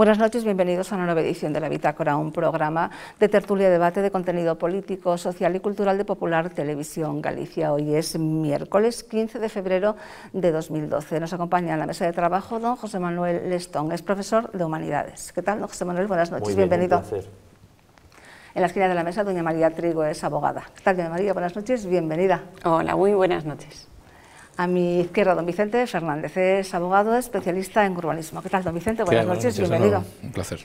Buenas noches, bienvenidos a una nueva edición de La Bitácora, un programa de tertulia y debate de contenido político, social y cultural de Popular Televisión Galicia. Hoy es miércoles 15 de febrero de 2012. Nos acompaña en la mesa de trabajo don José Manuel Lestón, es profesor de Humanidades. ¿Qué tal, don José Manuel? Buenas noches, Muy bien, bienvenido. Un placer. En la esquina de la mesa, doña María Trigo es abogada. ¿Qué tal, doña María? Buenas noches, bienvenida. Hola, muy buenas noches. A mi izquierda, don Vicente Fernández, es abogado especialista en urbanismo. ¿Qué tal, don Vicente? Buenas noches, bienvenido. Un placer.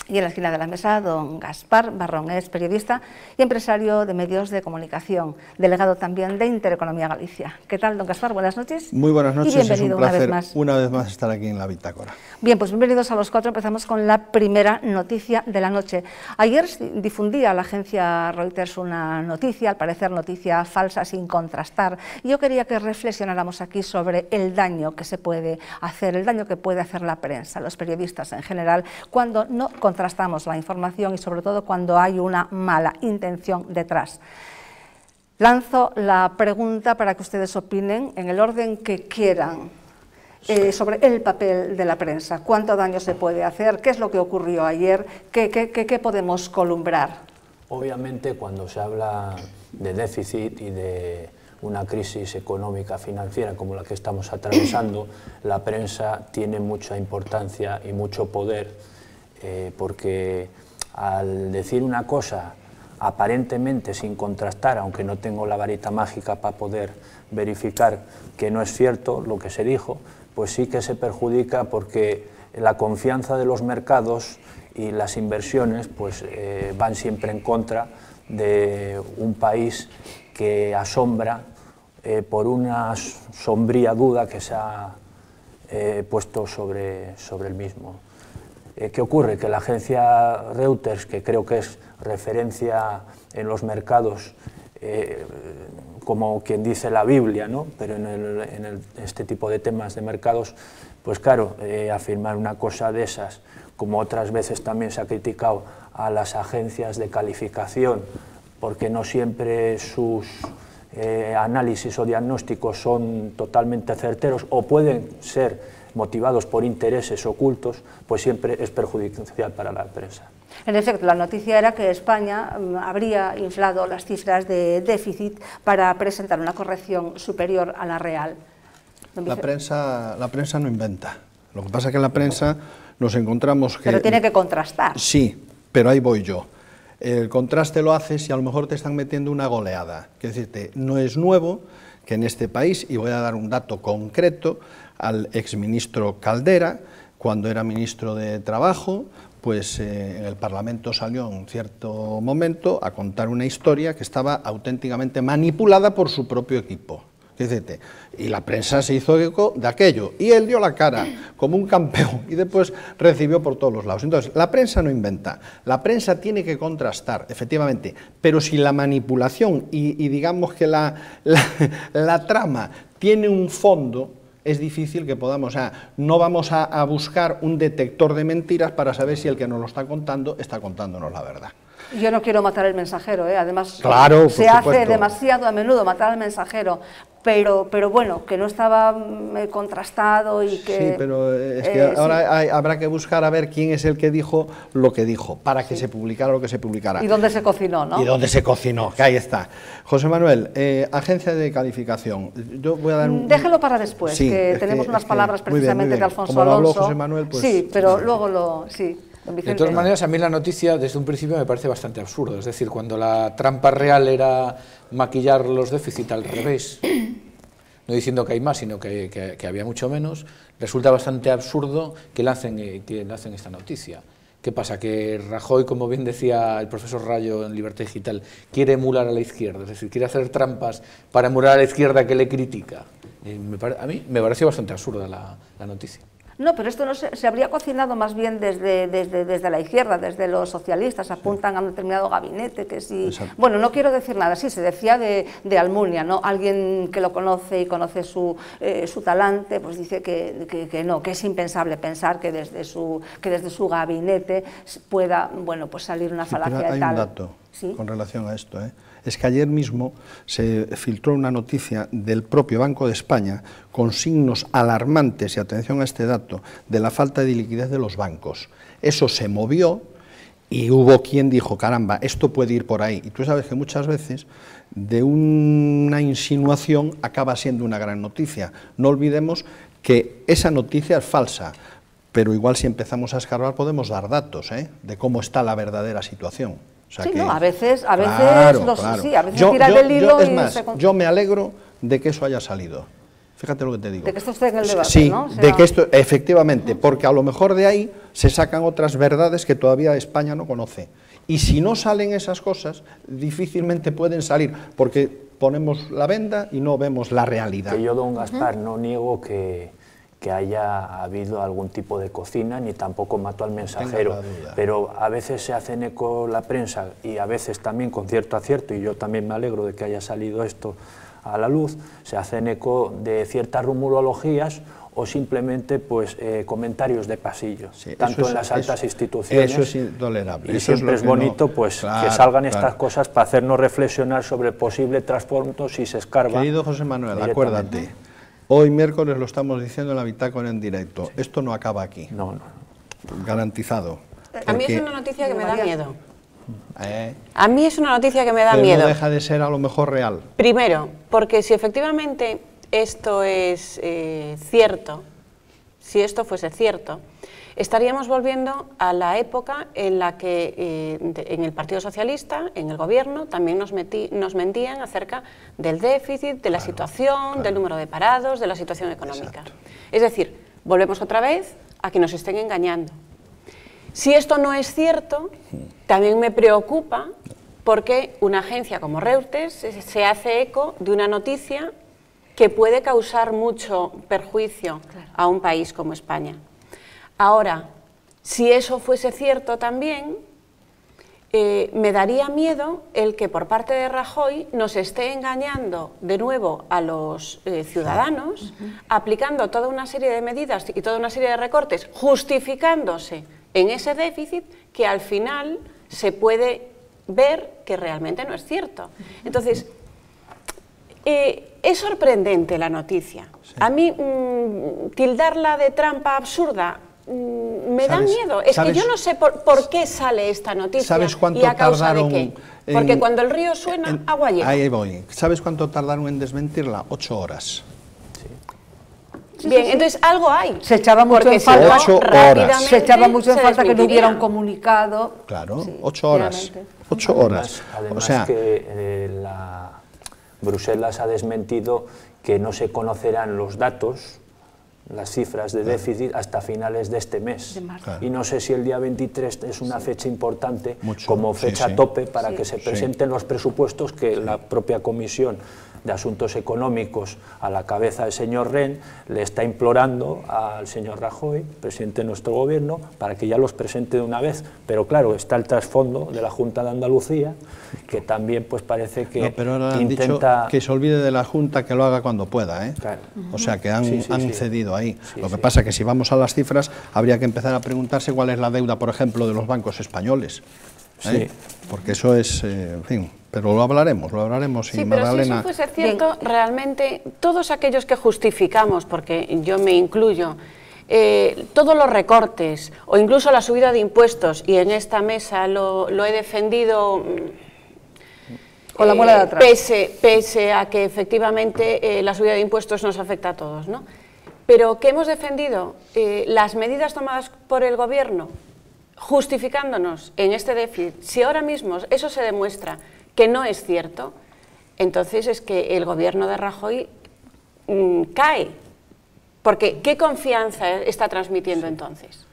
Y en la esquina de la mesa, don Gaspar Barrón, es periodista y empresario de medios de comunicación, delegado también de Intereconomía Galicia. ¿Qué tal, don Gaspar? Buenas noches. Muy buenas noches, y bienvenido es un placer una vez más estar aquí en La Bitácora. Bien, pues bienvenidos a los cuatro. Empezamos con la primera noticia de la noche. Ayer difundía la agencia Reuters una noticia, al parecer noticia falsa sin contrastar, y yo quería que reflexionáramos aquí sobre el daño que se puede hacer, el daño que puede hacer la prensa, los periodistas en general, cuando no contrastamos la información y sobre todo cuando hay una mala intención detrás. Lanzo la pregunta para que ustedes opinen en el orden que quieran. Sobre el papel de la prensa, cuánto daño se puede hacer, qué es lo que ocurrió ayer, qué podemos columbrar. Obviamente, cuando se habla de déficit y de una crisis económica financiera como la que estamos atravesando, la prensa tiene mucha importancia y mucho poder, porque al decir una cosa aparentemente sin contrastar, aunque no tengo la varita mágica para poder verificar que no es cierto lo que se dijo, pues sí que se perjudica, porque la confianza de los mercados y las inversiones pues, van siempre en contra de un país que asombra por una sombría duda que se ha puesto sobre el mismo. ¿Qué ocurre? Que la agencia Reuters, que creo que es referencia en los mercados, como quien dice la Biblia, ¿no? Pero en este tipo de temas de mercados, pues claro, afirmar una cosa de esas, como otras veces también se ha criticado a las agencias de calificación, porque no siempre sus análisis o diagnósticos son totalmente certeros o pueden ser motivados por intereses ocultos, pues siempre es perjudicial para la prensa. En efecto, la noticia era que España habría inflado las cifras de déficit para presentar una corrección superior a la real. La prensa no inventa. Lo que pasa es que en la prensa nos encontramos que... Pero tiene que contrastar. Sí, pero ahí voy yo. El contraste lo haces si a lo mejor te están metiendo una goleada. Quiero decirte, no es nuevo que en este país, y voy a dar un dato concreto, al exministro Caldera, cuando era ministro de Trabajo, pues en el Parlamento salió en un cierto momento a contar una historia que estaba auténticamente manipulada por su propio equipo. Y la prensa se hizo eco de aquello, y él dio la cara como un campeón, y después recibió por todos los lados. Entonces, la prensa no inventa, la prensa tiene que contrastar, efectivamente, pero si la manipulación y digamos que la trama tiene un fondo, es difícil que podamos, no vamos a buscar un detector de mentiras para saber si el que nos lo está contándonos la verdad. Yo no quiero matar al mensajero, además claro, se hace demasiado a menudo matar al mensajero, pero bueno, que no estaba contrastado y que... Sí, pero es que ahora habrá que buscar a ver quién es el que dijo lo que dijo, para que se publicara lo que se publicara. Y dónde se cocinó, ¿no? Y dónde se cocinó, que ahí está. José Manuel, agencia de calificación. Yo voy a dar Déjelo para después, sí, que tenemos unas palabras precisamente de Alfonso Alonso. José Manuel, pues, sí, pero luego lo... Sí. De todas maneras, a mí la noticia desde un principio me parece bastante absurda. Es decir, cuando la trampa real era maquillar los déficits al revés, no diciendo que hay más, sino que había mucho menos, resulta bastante absurdo que lancen esta noticia. ¿Qué pasa? Que Rajoy, como bien decía el profesor Rayo en Libertad Digital, quiere emular a la izquierda, es decir, quiere hacer trampas para emular a la izquierda que le critica. A mí me pareció bastante absurda la noticia. No, pero esto no se habría cocinado más bien desde la izquierda, desde los socialistas, apuntan a un determinado gabinete, que sí... Exacto. Bueno, no quiero decir nada, sí, se decía de Almunia, ¿no? Alguien que lo conoce y conoce su talante, pues dice que no, que es impensable pensar que desde su gabinete pueda, bueno, pues salir una falacia de tal... Hay un dato con relación a esto, es que ayer mismo se filtró una noticia del propio Banco de España con signos alarmantes, y atención a este dato, de la falta de liquidez de los bancos. Eso se movió y hubo quien dijo, caramba, esto puede ir por ahí. Y tú sabes que muchas veces de una insinuación acaba siendo una gran noticia. No olvidemos que esa noticia es falsa, pero igual si empezamos a escarbar podemos dar datos de cómo está la verdadera situación. O sea sí, que, no, a veces, claro. sí, a veces tiras del hilo es y más, yo me alegro de que eso haya salido. Fíjate lo que te digo. De que esto esté en el debate, sí, ¿no? de que esto, efectivamente, porque a lo mejor de ahí se sacan otras verdades que todavía España no conoce. Y si no salen esas cosas, difícilmente pueden salir, porque ponemos la venda y no vemos la realidad. Que yo, don Gaspar, no niego que haya habido algún tipo de cocina, ni tampoco mató al mensajero, pero a veces se hacen eco la prensa y a veces también con cierto acierto, y yo también me alegro de que haya salido esto a la luz, se hacen eco de ciertas rumorologías o simplemente pues comentarios de pasillo, sí, tanto en las altas instituciones. Eso es intolerable. Y eso siempre es bonito pues claro, que salgan estas cosas para hacernos reflexionar sobre el posible trasfondo si se escarba. Querido José Manuel, acuérdate, hoy miércoles lo estamos diciendo en la bitácora en directo, sí. Esto no acaba aquí. No. Garantizado. A mí es una noticia que me da miedo. A mí es una noticia que me da pero miedo. No deja de ser a lo mejor real. Primero, porque si efectivamente esto es cierto, si esto fuese cierto, estaríamos volviendo a la época en la que en el Partido Socialista, en el gobierno, también nos mentían acerca del déficit, de la situación, del número de parados, de la situación económica. Exacto. Es decir, volvemos otra vez a que nos estén engañando. Si esto no es cierto, también me preocupa porque una agencia como Reuters se hace eco de una noticia que puede causar mucho perjuicio a un país como España. Ahora, si eso fuese cierto también, me daría miedo el que por parte de Rajoy nos esté engañando de nuevo a los ciudadanos, aplicando toda una serie de medidas y toda una serie de recortes, justificándose en ese déficit que al final se puede ver que realmente no es cierto. Entonces, es sorprendente la noticia. Sí. A mí, tildarla de trampa absurda me da miedo. Es que yo no sé por qué sale esta noticia. ¿Sabes cuánto y a causa tardaron de qué? Porque cuando el río suena, agua llega. Ahí voy. ¿Sabes cuánto tardaron en desmentirla? 8 horas. Bien, entonces algo hay. Se echaba mucho en falta, 8 horas. Se echaba mucho en falta que no hubiera un comunicado. Claro, sí, 8 horas. 8 horas. Además o sea, que Bruselas ha desmentido que no se conocerán los datos, las cifras de déficit hasta finales de este mes. Claro. Y no sé si el día 23 es una fecha importante como fecha tope para que se presenten los presupuestos que la propia Comisión de Asuntos Económicos, a la cabeza del señor Rehn, le está implorando al señor Rajoy, presidente de nuestro gobierno, para que ya los presente de una vez. Pero claro, está el trasfondo de la Junta de Andalucía, que también pues parece que no, pero ahora intenta... han dicho que se olvide de la Junta, que lo haga cuando pueda, ¿eh? Claro. O sea, que han cedido ahí. Sí, lo que pasa es que si vamos a las cifras, habría que empezar a preguntarse cuál es la deuda, por ejemplo, de los bancos españoles. Sí. Porque eso es, en fin... Pero lo hablaremos. Sí, pero si eso fuese cierto, realmente todos aquellos que justificamos, porque yo me incluyo, todos los recortes o incluso la subida de impuestos, y en esta mesa lo he defendido con la muela de atrás, pese a que efectivamente la subida de impuestos nos afecta a todos, ¿no? Pero que hemos defendido las medidas tomadas por el Gobierno justificándonos en este déficit, si ahora mismo eso se demuestra que no es cierto, entonces es que el gobierno de Rajoy cae. Porque ¿qué confianza está transmitiendo entonces?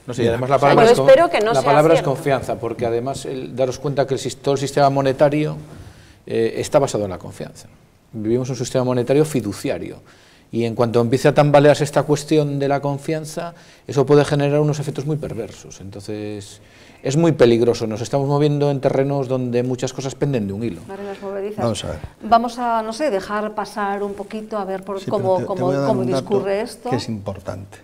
No sé, y además la palabra, es cierto. Confianza, porque además daros cuenta que todo el sistema monetario está basado en la confianza. Vivimos un sistema monetario fiduciario. Y en cuanto empiece a tambalearse esta cuestión de la confianza, eso puede generar unos efectos muy perversos. Entonces, es muy peligroso. Nos estamos moviendo en terrenos donde muchas cosas penden de un hilo. Vamos a ver. Vamos a, no sé, dejar pasar un poquito a ver cómo discurre esto. Que es importante.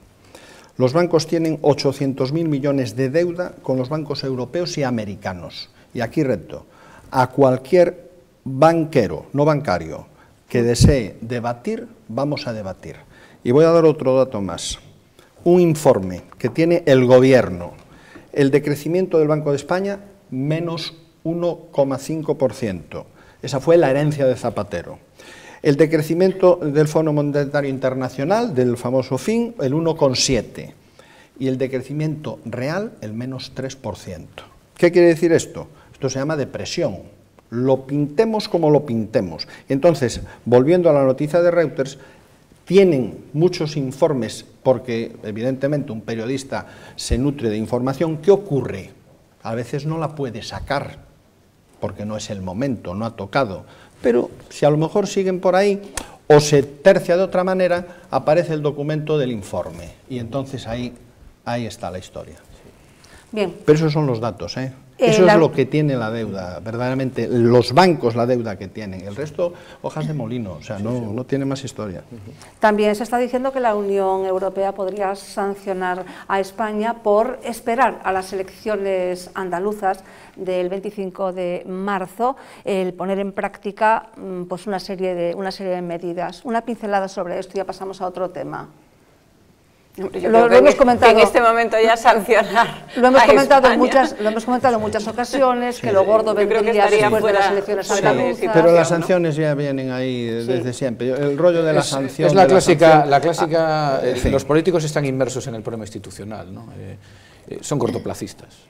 Los bancos tienen 800.000 millones de deuda con los bancos europeos y americanos. Y aquí reto a cualquier banquero, no bancario, que desee debatir, vamos a debatir. Y voy a dar otro dato más. un informe que tiene el Gobierno, el decrecimiento del Banco de España, menos 1,5%. Esa fue la herencia de Zapatero. El decrecimiento del Fondo Monetario Internacional, del famoso FIN, el 1,7%. Y el decrecimiento real, el menos 3%. ¿Qué quiere decir esto? Esto se llama depresión. Lo pintemos como lo pintemos. Entonces, volviendo a la noticia de Reuters, tienen muchos informes porque, evidentemente, un periodista se nutre de información. ¿Qué ocurre? A veces no la puede sacar, porque no es el momento, no ha tocado. Pero si a lo mejor siguen por ahí, o se tercia de otra manera, aparece el documento del informe. Y entonces ahí está la historia. Bien. Pero esos son los datos, ¿eh? Eso es lo que tiene la deuda, verdaderamente, los bancos la deuda que tienen, el resto hojas de molino, o sea, no tiene más historia. También se está diciendo que la Unión Europea podría sancionar a España por esperar a las elecciones andaluzas del 25 de marzo, el poner en práctica pues una serie de medidas. Una pincelada sobre esto y ya pasamos a otro tema. Lo hemos comentado en este momento ya sancionar. Lo hemos comentado en muchas ocasiones, sí, que lo gordo vendría después de las elecciones andaluzas. Pero las sanciones ya vienen ahí desde siempre. El rollo de la sanción. Es la clásica. Los políticos están inmersos en el problema institucional, ¿no? Son cortoplacistas.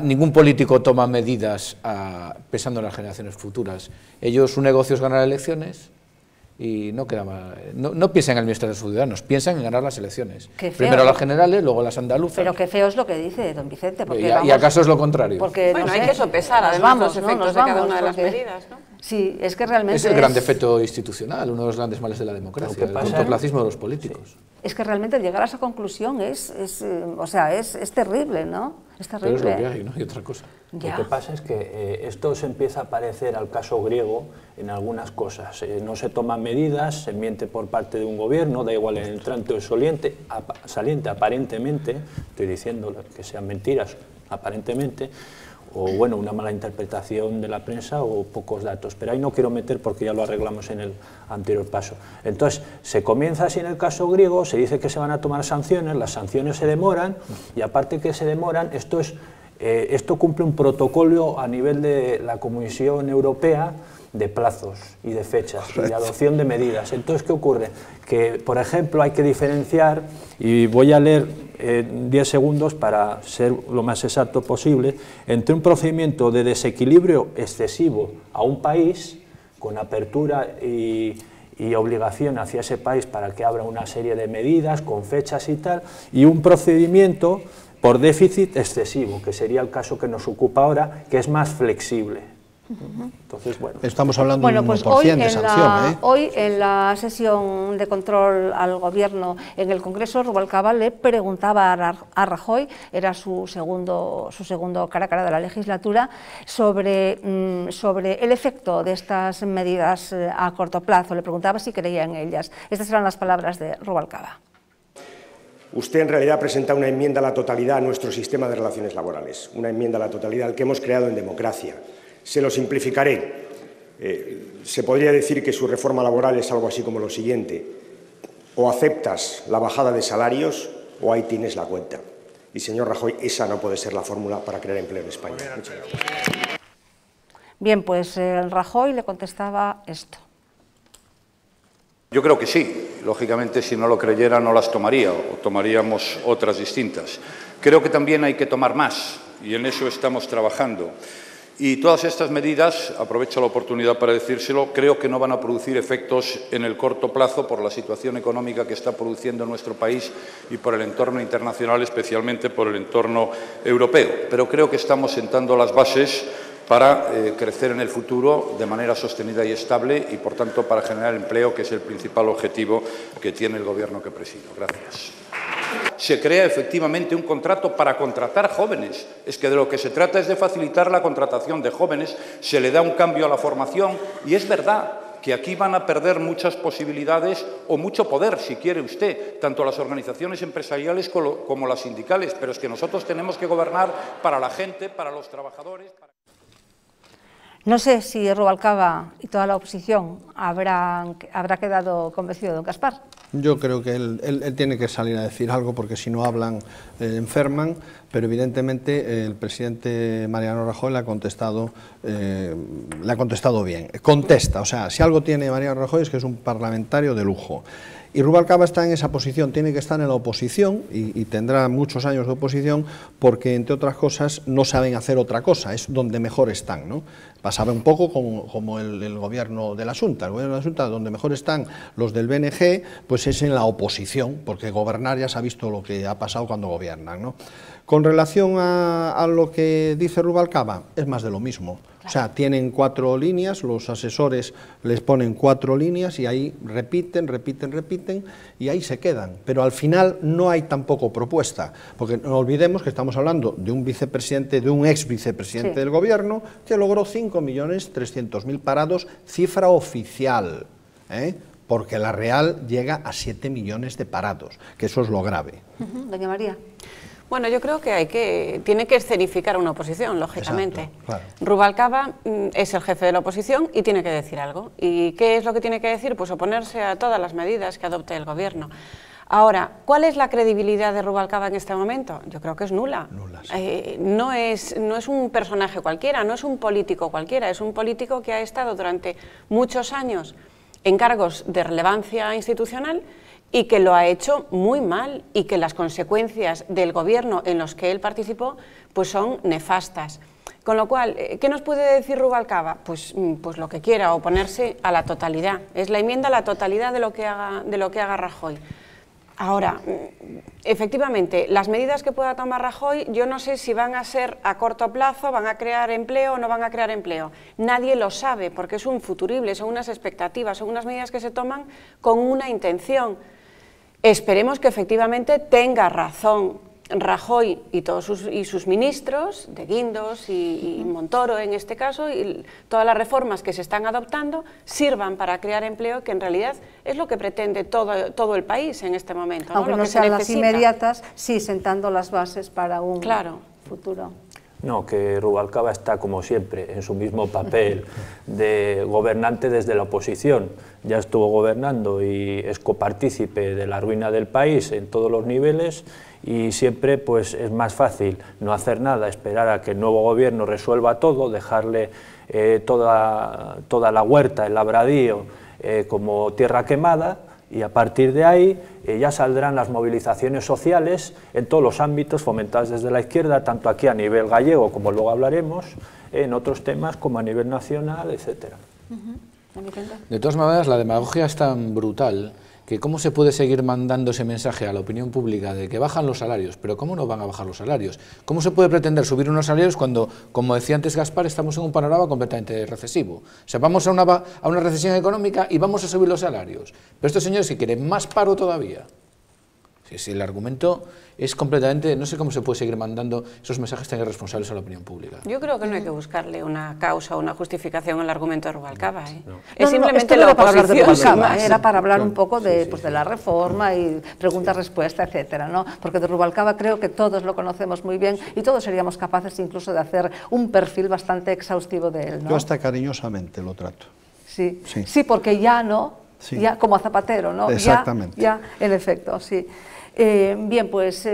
Ningún político toma medidas pensando en las generaciones futuras. Ellos, su negocio es ganar elecciones. Y no piensan en el bienestar de sus ciudadanos, piensan en ganar las elecciones. Primero las generales, luego las andaluzas. Pero qué feo es lo que dice don Vicente. Porque ¿Y acaso es lo contrario? Porque, bueno, hay que sopesar además los efectos de cada una de las medidas, ¿no? Sí, es que realmente es el gran defecto institucional, uno de los grandes males de la democracia, el cortoplacismo de los políticos. Sí. Es que realmente llegar a esa conclusión es terrible, ¿no? Es terrible. Pero es lo que hay, no hay otra cosa. Ya. Lo que pasa es que esto se empieza a parecer al caso griego en algunas cosas. No se toman medidas, se miente por parte de un gobierno, da igual el entrante o el saliente, aparentemente, estoy diciendo que sean mentiras, aparentemente, o bueno, una mala interpretación de la prensa o pocos datos, pero ahí no quiero meter porque ya lo arreglamos en el anterior paso. Entonces, se comienza así en el caso griego, se dice que se van a tomar sanciones, las sanciones se demoran, y aparte que se demoran, esto cumple un protocolo a nivel de la Comisión Europea de plazos y de fechas y de adopción de medidas. Entonces, ¿qué ocurre? Que, por ejemplo, hay que diferenciar, y voy a leer 10 segundos para ser lo más exacto posible, entre un procedimiento de desequilibrio excesivo a un país, con apertura y obligación hacia ese país para que abra una serie de medidas con fechas y tal, y un procedimiento por déficit excesivo, que sería el caso que nos ocupa ahora, que es más flexible. Entonces, bueno. Estamos hablando de un 1% de sanción. Hoy en la sesión de control al Gobierno en el Congreso, Rubalcaba le preguntaba a Rajoy, era su segundo cara a cara de la legislatura, sobre el efecto de estas medidas a corto plazo. Le preguntaba si creía en ellas. Estas eran las palabras de Rubalcaba. Usted en realidad presenta una enmienda a la totalidad a nuestro sistema de relaciones laborales, una enmienda a la totalidad al que hemos creado en democracia. Se lo simplificaré. Se podría decir que su reforma laboral es algo así como lo siguiente: o aceptas la bajada de salarios o ahí tienes la cuenta. Y, señor Rajoy, esa no puede ser la fórmula para crear empleo en España. Muchas gracias. Bien, pues Rajoy le contestaba esto. Yo creo que sí. Lógicamente, si no lo creyera, no las tomaría, o tomaríamos otras distintas. Creo que también hay que tomar más, y en eso estamos trabajando. Y todas estas medidas, aprovecho la oportunidad para decírselo, creo que no van a producir efectos en el corto plazo por la situación económica que está produciendo nuestro país y por el entorno internacional, especialmente por el entorno europeo. Pero creo que estamos sentando las bases para crecer en el futuro de manera sostenida y estable y, por tanto, para generar empleo, que es el principal objetivo que tiene el Gobierno que presido. Gracias. Se crea efectivamente un contrato para contratar jóvenes. Es que de lo que se trata es de facilitar la contratación de jóvenes, se le da un cambio a la formación y es verdad que aquí van a perder muchas posibilidades o mucho poder, si quiere usted, tanto las organizaciones empresariales como las sindicales, pero es que nosotros tenemos que gobernar para la gente, para los trabajadores. No sé si Rubalcaba y toda la oposición habrá quedado convencido de don Gaspar. Yo creo que él tiene que salir a decir algo, porque si no hablan, enferman, pero evidentemente el presidente Mariano Rajoy le ha contestado bien. Contesta, o sea, si algo tiene Mariano Rajoy es que es un parlamentario de lujo. Y Rubalcaba está en esa posición, tiene que estar en la oposición y tendrá muchos años de oposición porque, entre otras cosas, no saben hacer otra cosa, es donde mejor están, ¿no? Pasaba un poco como el gobierno de la Xunta. El gobierno de la Xunta, donde mejor están los del BNG, pues es en la oposición, porque gobernar ya se ha visto lo que ha pasado cuando gobiernan, ¿no? Con relación a lo que dice Rubalcaba, es más de lo mismo. O sea, tienen 4 líneas, los asesores les ponen 4 líneas y ahí repiten, y ahí se quedan. Pero al final no hay tampoco propuesta, porque no olvidemos que estamos hablando de un vicepresidente, de un ex vicepresidente del gobierno, que logró 5.300.000 parados, cifra oficial, porque la real llega a 7 millones de parados, que eso es lo grave. Doña María. Bueno, yo creo que tiene que escenificar una oposición, lógicamente. Exacto, claro. Rubalcaba es el jefe de la oposición y tiene que decir algo. ¿Y qué es lo que tiene que decir? Pues oponerse a todas las medidas que adopte el gobierno. Ahora, ¿cuál es la credibilidad de Rubalcaba en este momento? Yo creo que es nula. Sí. No es un personaje cualquiera, no es un político cualquiera, es un político que ha estado durante muchos años en cargos de relevancia institucional y que lo ha hecho muy mal y que las consecuencias del gobierno en los que él participó pues son nefastas. Con lo cual, ¿qué nos puede decir Rubalcaba? Pues lo que quiera, oponerse a la totalidad. Es la enmienda a la totalidad de lo que haga Rajoy. Ahora, efectivamente, las medidas que pueda tomar Rajoy, yo no sé si van a ser a corto plazo, van a crear empleo o no van a crear empleo. Nadie lo sabe, porque es un futurible, son unas expectativas, son unas medidas que se toman con una intención. Esperemos que efectivamente tenga razón Rajoy y todos sus ministros, de Guindos y Montoro en este caso, y todas las reformas que se están adoptando sirvan para crear empleo, que en realidad es lo que pretende todo el país en este momento, ¿no? Aunque no sean las inmediatas, sí sentando las bases para un futuro. No, que Rubalcaba está, como siempre, en su mismo papel de gobernante desde la oposición. Ya estuvo gobernando y es copartícipe de la ruina del país en todos los niveles, y siempre pues es más fácil no hacer nada, esperar a que el nuevo gobierno resuelva todo, dejarle toda la huerta, el labradío, como tierra quemada, y a partir de ahí ya saldrán las movilizaciones sociales en todos los ámbitos fomentadas desde la izquierda, tanto aquí a nivel gallego, como luego hablaremos, en otros temas como a nivel nacional, etcétera. De todas maneras, la demagogia es tan brutal que cómo se puede seguir mandando ese mensaje a la opinión pública de que bajan los salarios, pero ¿cómo no van a bajar los salarios? ¿Cómo se puede pretender subir unos salarios cuando, como decía antes Gaspar, estamos en un panorama completamente recesivo? O sea, vamos a una recesión económica y vamos a subir los salarios. Pero estos señores, si quieren más paro todavía. Si el argumento es completamente... No sé cómo se puede seguir mandando esos mensajes tan irresponsables a la opinión pública. Yo creo que no hay que buscarle una causa o una justificación al argumento de Rubalcaba. Es simplemente la oposición. Para hablar de Rubalcaba, era para hablar un poco de la reforma y preguntas-respuesta, etcétera, ¿no? Porque de Rubalcaba creo que todos lo conocemos muy bien y todos seríamos capaces incluso de hacer un perfil bastante exhaustivo de él, ¿no? Yo hasta cariñosamente lo trato. Sí, porque ya no, ya como a Zapatero, ¿no? Exactamente. Ya, en efecto, sí. Bien, pues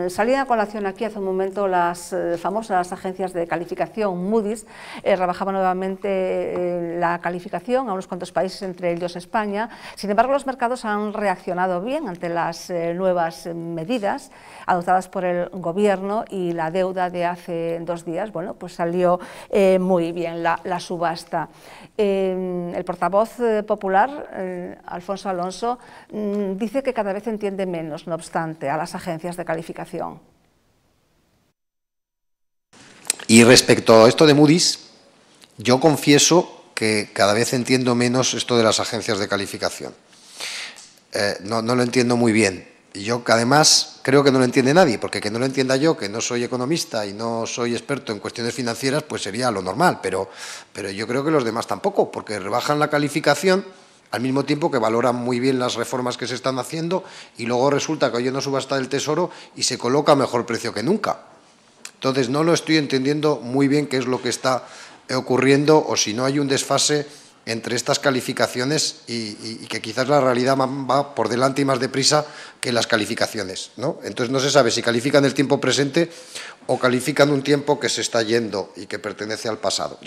salían a colación aquí hace un momento las famosas agencias de calificación. Moody's rebajaba nuevamente la calificación a unos cuantos países, entre ellos España. Sin embargo, los mercados han reaccionado bien ante las nuevas medidas adoptadas por el gobierno, y la deuda de hace 2 días, bueno, pues salió muy bien la subasta. El portavoz popular, Alfonso Alonso, dice que cada vez entiende menos, no obstante, a las agencias de calificación. Y respecto a esto de Moody's, yo confieso que cada vez entiendo menos esto de las agencias de calificación. No lo entiendo muy bien. Y yo, que además, creo que no lo entiende nadie, porque que no lo entienda yo, que no soy economista y no soy experto en cuestiones financieras, pues sería lo normal, pero yo creo que los demás tampoco, porque rebajan la calificación al mismo tiempo que valoran muy bien las reformas que se están haciendo, y luego resulta que hoy en una subasta del Tesoro y se coloca a mejor precio que nunca. Entonces, no lo estoy entendiendo muy bien qué es lo que está ocurriendo, o si no hay un desfase entre estas calificaciones y que quizás la realidad va por delante y más deprisa que las calificaciones, ¿no? Entonces no se sabe si califican el tiempo presente o califican un tiempo que se está yendo y que pertenece al pasado.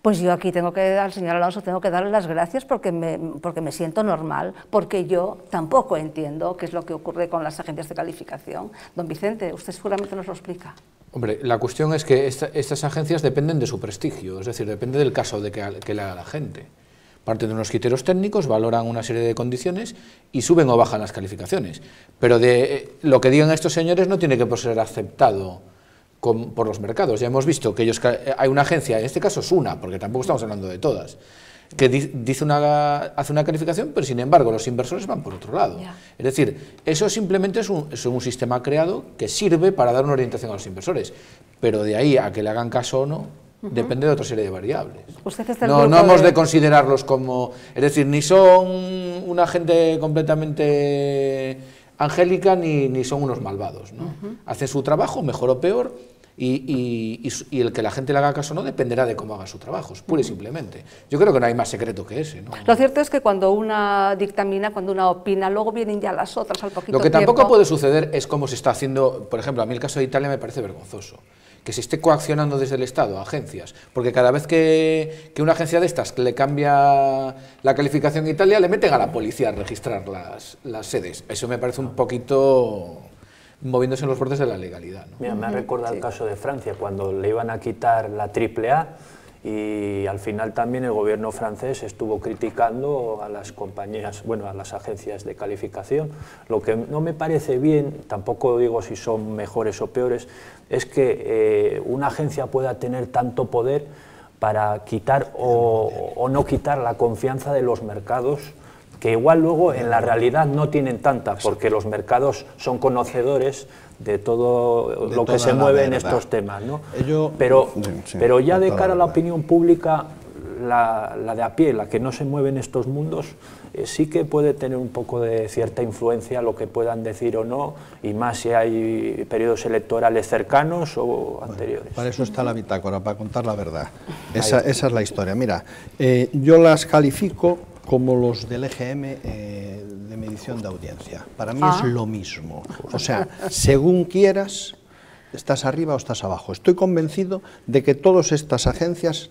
Pues yo aquí tengo que, al señor Alonso, tengo que darle las gracias porque me siento normal, porque yo tampoco entiendo qué es lo que ocurre con las agencias de calificación. Don Vicente, usted seguramente nos lo explica. Hombre, la cuestión es que estas agencias dependen de su prestigio, es decir, depende del caso de que le haga la gente. Parten de unos criterios técnicos, valoran una serie de condiciones y suben o bajan las calificaciones. Pero lo que digan estos señores no tiene que ser aceptado por los mercados. Ya hemos visto que hay una agencia, en este caso es una, porque tampoco estamos hablando de todas, que hace una calificación, pero sin embargo los inversores van por otro lado. Yeah. Es decir, eso simplemente es un sistema creado que sirve para dar una orientación a los inversores, pero de ahí a que le hagan caso o no, depende de otra serie de variables. No hemos de considerarlos como, es decir, ni son una gente completamente angélica ni son unos malvados, ¿no? Hacen su trabajo, mejor o peor, y el que la gente le haga caso no dependerá de cómo haga su trabajo, pura y simplemente. Yo creo que no hay más secreto que ese, ¿no? Lo cierto es que cuando una dictamina, cuando una opina, luego vienen ya las otras al poquito tiempo. Lo que tampoco puede suceder es como se está haciendo, por ejemplo, a mí el caso de Italia me parece vergonzoso, que se esté coaccionando desde el Estado a agencias, porque cada vez que una agencia de estas le cambia la calificación a Italia, le meten a la policía a registrar las sedes. Eso me parece un poquito moviéndose en los bordes de la legalidad, ¿no? Mira, me ha recordado el caso de Francia, cuando le iban a quitar la AAA y al final también el gobierno francés estuvo criticando a las compañías, bueno, a las agencias de calificación. Lo que no me parece bien, tampoco digo si son mejores o peores, es que una agencia pueda tener tanto poder para quitar o no quitar la confianza de los mercados, que igual luego en la realidad no tienen tanta, porque los mercados son conocedores de todo lo que se mueve en estos temas, ¿no? Pero ya de cara a la opinión pública, la de a pie, la que no se mueve en estos mundos, sí que puede tener un poco de cierta influencia lo que puedan decir o no, y más si hay periodos electorales cercanos o anteriores. Para eso está la bitácora, para contar la verdad. Esa es la historia. Mira, yo las califico como los del EGM de medición de audiencia. Para mí es lo mismo. O sea, según quieras, estás arriba o estás abajo. Estoy convencido de que todas estas agencias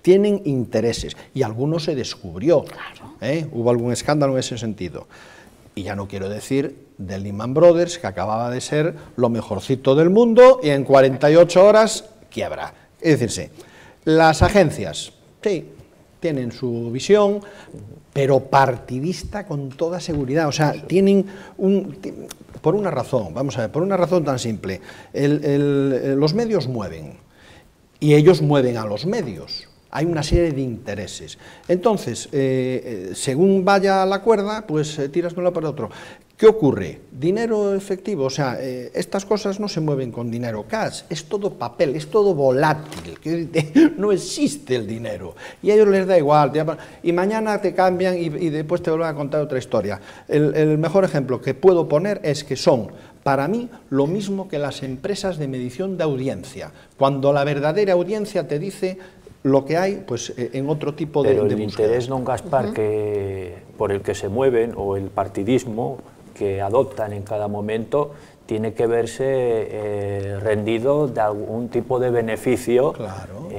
tienen intereses, y algunos se descubrió. Claro. Hubo algún escándalo en ese sentido. Y ya no quiero decir de Lehman Brothers, que acababa de ser lo mejorcito del mundo y en 48 horas quiebra. Es decir, las agencias, sí, tienen su visión, pero partidista con toda seguridad. O sea, tienen por una razón, vamos a ver, por una razón tan simple. Los medios mueven, y ellos mueven a los medios. Hay una serie de intereses. Entonces, según vaya la cuerda, pues tiras de un lado para otro. ¿Qué ocurre? Dinero efectivo, o sea, estas cosas no se mueven con dinero cash, es todo papel, es todo volátil, no existe el dinero, y a ellos les da igual, y mañana te cambian y después te vuelven a contar otra historia. El mejor ejemplo que puedo poner es que son, para mí, lo mismo que las empresas de medición de audiencia, cuando la verdadera audiencia te dice lo que hay, pues en otro tipo de búsqueda. Pero el interés, don Gaspar, por el que se mueven, o el partidismo que adoptan en cada momento, tiene que verse rendido de algún tipo de beneficio. Claro,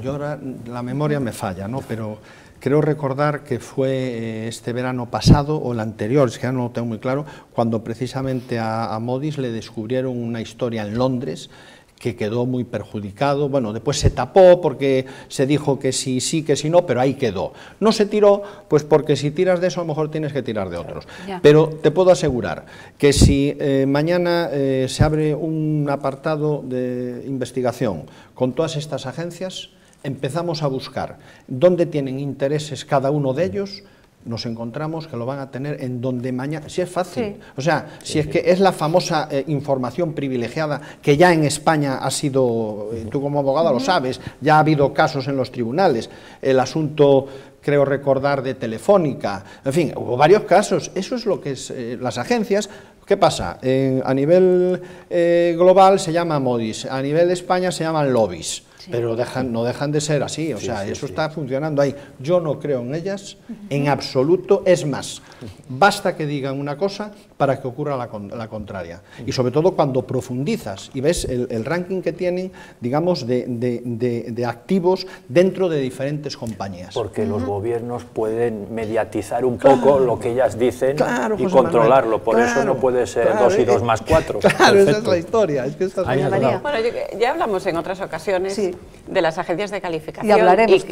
yo ahora la memoria me falla, ¿no? Pero creo recordar que fue este verano pasado o el anterior, es que ya no lo tengo muy claro, cuando precisamente a Moody's le descubrieron una historia en Londres que quedó muy perjudicado. Bueno, después se tapó porque se dijo que sí, sí, que sí, no, pero ahí quedó. No se tiró, pues porque si tiras de eso a lo mejor tienes que tirar de otros. Ya. Pero te puedo asegurar que si mañana se abre un apartado de investigación con todas estas agencias, empezamos a buscar dónde tienen intereses cada uno de ellos, nos encontramos que lo van a tener en donde mañana, si es fácil, sí. O sea, si es que es la famosa información privilegiada que ya en España ha sido, tú como abogada lo sabes, ya ha habido casos en los tribunales, el asunto, creo recordar, de Telefónica, en fin, hubo varios casos. Eso es lo que es las agencias. ¿Qué pasa? A nivel global se llama Moody's, a nivel de España se llaman lobbies. pero no dejan de ser así, o sea, eso está funcionando ahí. Yo no creo en ellas en absoluto, es más, basta que digan una cosa para que ocurra la contraria. Y sobre todo cuando profundizas y ves el ranking que tienen, digamos, de activos dentro de diferentes compañías. Porque los gobiernos pueden mediatizar un poco lo que ellas dicen y José controlarlo, Manuel, por eso no puede ser 2 y 2 más 4. Claro, esa es la historia. Es que Bueno, ya hablamos en otras ocasiones de las agencias de calificación y hablaremos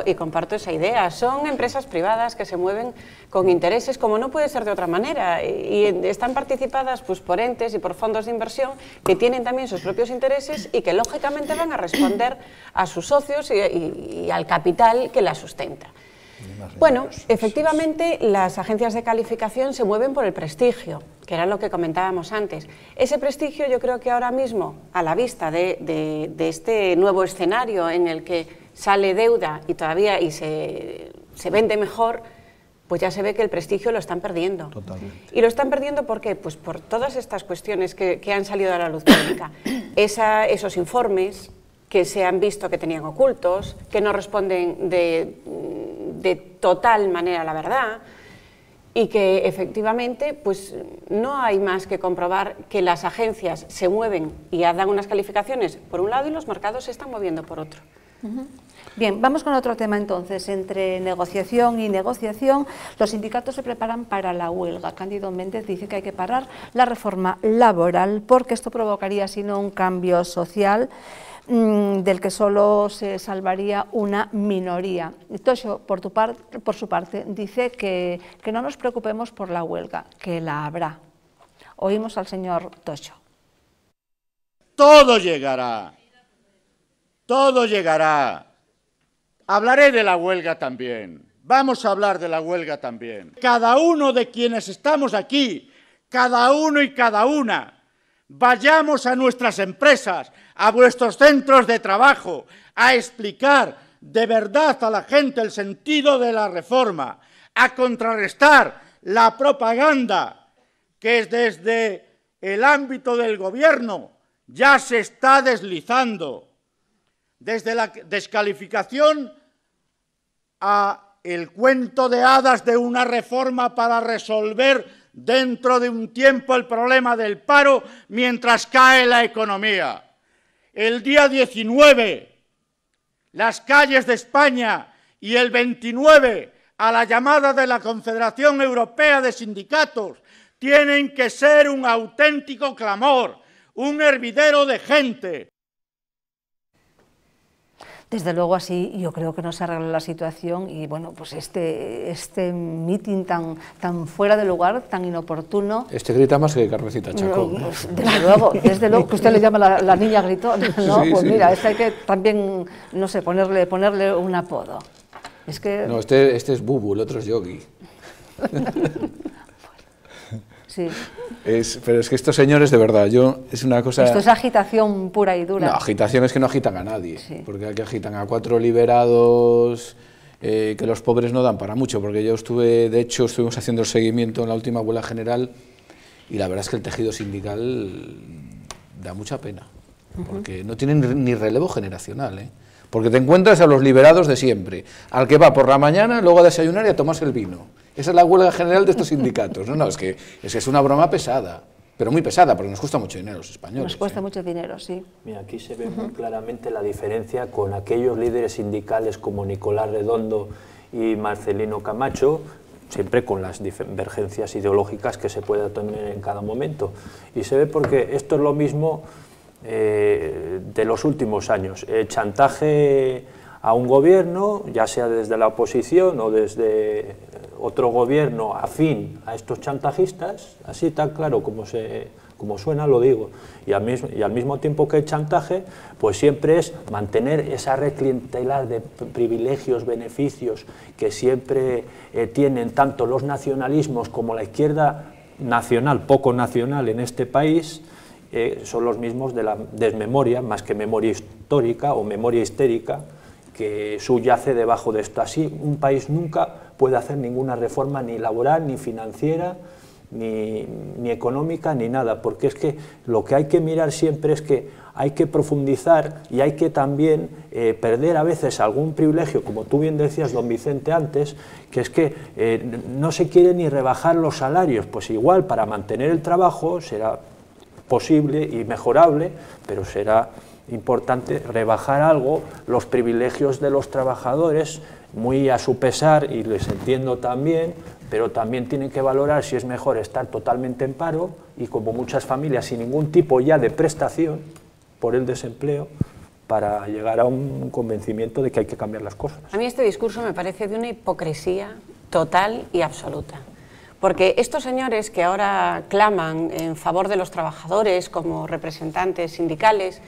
y comparto esa idea. Son empresas privadas que se mueven con intereses, como no puede ser de otra manera, y están participadas pues, por entes y por fondos de inversión que tienen también sus propios intereses y que lógicamente van a responder a sus socios y al capital que la sustenta. Bueno, efectivamente las agencias de calificación se mueven por el prestigio, que era lo que comentábamos antes. Ese prestigio yo creo que ahora mismo, a la vista de este nuevo escenario en el que sale deuda y todavía se vende mejor, pues ya se ve que el prestigio lo están perdiendo. Totalmente. ¿Y lo están perdiendo por qué? Pues por todas estas cuestiones que han salido a la luz pública. Esos informes que se han visto que tenían ocultos, que no responden de total manera a la verdad, y que efectivamente pues, no hay más que comprobar que las agencias se mueven y dan unas calificaciones por un lado y los mercados se están moviendo por otro. Bien, vamos con otro tema entonces. Entre negociación y negociación, los sindicatos se preparan para la huelga. Cándido Méndez dice que hay que parar la reforma laboral porque esto provocaría, si no, un cambio social del que solo se salvaría una minoría. Tocho, por su parte, dice que no nos preocupemos por la huelga, que la habrá. Oímos al señor Tocho. Todo llegará, todo llegará. Hablaré de la huelga también, vamos a hablar de la huelga también. Cada uno de quienes estamos aquí, cada uno y cada una, vayamos a nuestras empresas, a vuestros centros de trabajo, a explicar de verdad a la gente el sentido de la reforma, a contrarrestar la propaganda que desde el ámbito del gobierno ya se está deslizando, desde la descalificación a el cuento de hadas de una reforma para resolver dentro de un tiempo el problema del paro mientras cae la economía. El día 19, las calles de España, y el 29, a la llamada de la Confederación Europea de Sindicatos, tienen que ser un auténtico clamor, un hervidero de gente. Desde luego así yo creo que no se arregla la situación y bueno, pues este mitin tan fuera de lugar, tan inoportuno. Este grita más que Carmesita Chacón. Desde luego, que usted le llama la niña gritona, ¿no? Sí, pues sí. Mira, hay que también, no sé, ponerle un apodo. Es que... No, este es Bubu, el otro es Yogi. Sí. Pero es que estos señores, de verdad, es una cosa... Esto es agitación pura y dura. No, agitación es que no agitan a nadie, sí. Porque aquí agitan a 4 liberados que los pobres no dan para mucho, porque yo de hecho, estuvimos haciendo el seguimiento en la última huelga general y la verdad es que el tejido sindical da mucha pena, porque no tienen ni relevo generacional, ¿eh? Porque te encuentras a los liberados de siempre, al que va por la mañana, luego a desayunar y a tomarse el vino. Esa es la huelga general de estos sindicatos. No, es que es una broma pesada, pero muy pesada, porque nos cuesta mucho dinero a los españoles. Nos cuesta mucho dinero, sí. Mira, aquí se ve muy claramente la diferencia con aquellos líderes sindicales como Nicolás Redondo y Marcelino Camacho, siempre con las divergencias ideológicas que se pueda tener en cada momento. Y se ve porque esto es lo mismo de los últimos años. Chantaje a un gobierno, ya sea desde la oposición o desde otro gobierno afín a estos chantajistas, así tan claro como suena lo digo, y al mismo tiempo que el chantaje, pues siempre es mantener esa red clientelar de privilegios, beneficios que siempre tienen tanto los nacionalismos como la izquierda nacional, poco nacional en este país. Son los mismos de la desmemoria, más que memoria histórica o memoria histérica, que subyace debajo de esto. Así un país nunca puede hacer ninguna reforma ni laboral, ni financiera, ni económica ni nada, porque es que lo que hay que mirar siempre es que hay que profundizar y hay que también perder a veces algún privilegio, como tú bien decías, don Vicente, antes, que es que no se quiere ni rebajar los salarios, pues igual para mantener el trabajo será posible y mejorable, pero será importante rebajar algo los privilegios de los trabajadores, muy a su pesar, y les entiendo también, pero también tienen que valorar si es mejor estar totalmente en paro y como muchas familias sin ningún tipo ya de prestación por el desempleo, para llegar a un convencimiento de que hay que cambiar las cosas. A mí este discurso me parece de una hipocresía total y absoluta. Porque estos señores que ahora claman en favor de los trabajadores como representantes sindicales,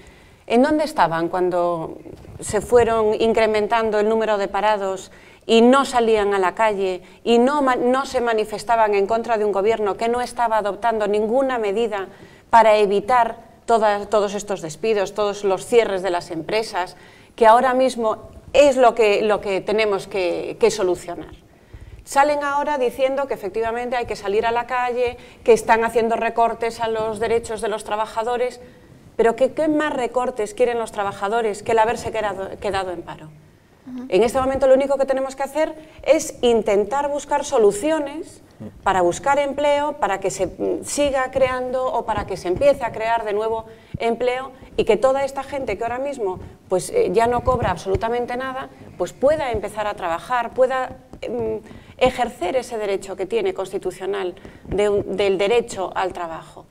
¿en dónde estaban cuando se fueron incrementando el número de parados y no salían a la calle y no se manifestaban en contra de un gobierno que no estaba adoptando ninguna medida para evitar todos estos despidos, todos los cierres de las empresas, que ahora mismo es lo que tenemos que solucionar? Salen ahora diciendo que efectivamente hay que salir a la calle, que están haciendo recortes a los derechos de los trabajadores, pero ¿qué más recortes quieren los trabajadores que el haberse quedado en paro? En este momento lo único que tenemos que hacer es intentar buscar soluciones para buscar empleo, para que se siga creando o para que se empiece a crear de nuevo empleo y que toda esta gente que ahora mismo pues, ya no cobra absolutamente nada, pues pueda empezar a trabajar, pueda ejercer ese derecho que tiene constitucional del derecho al trabajo.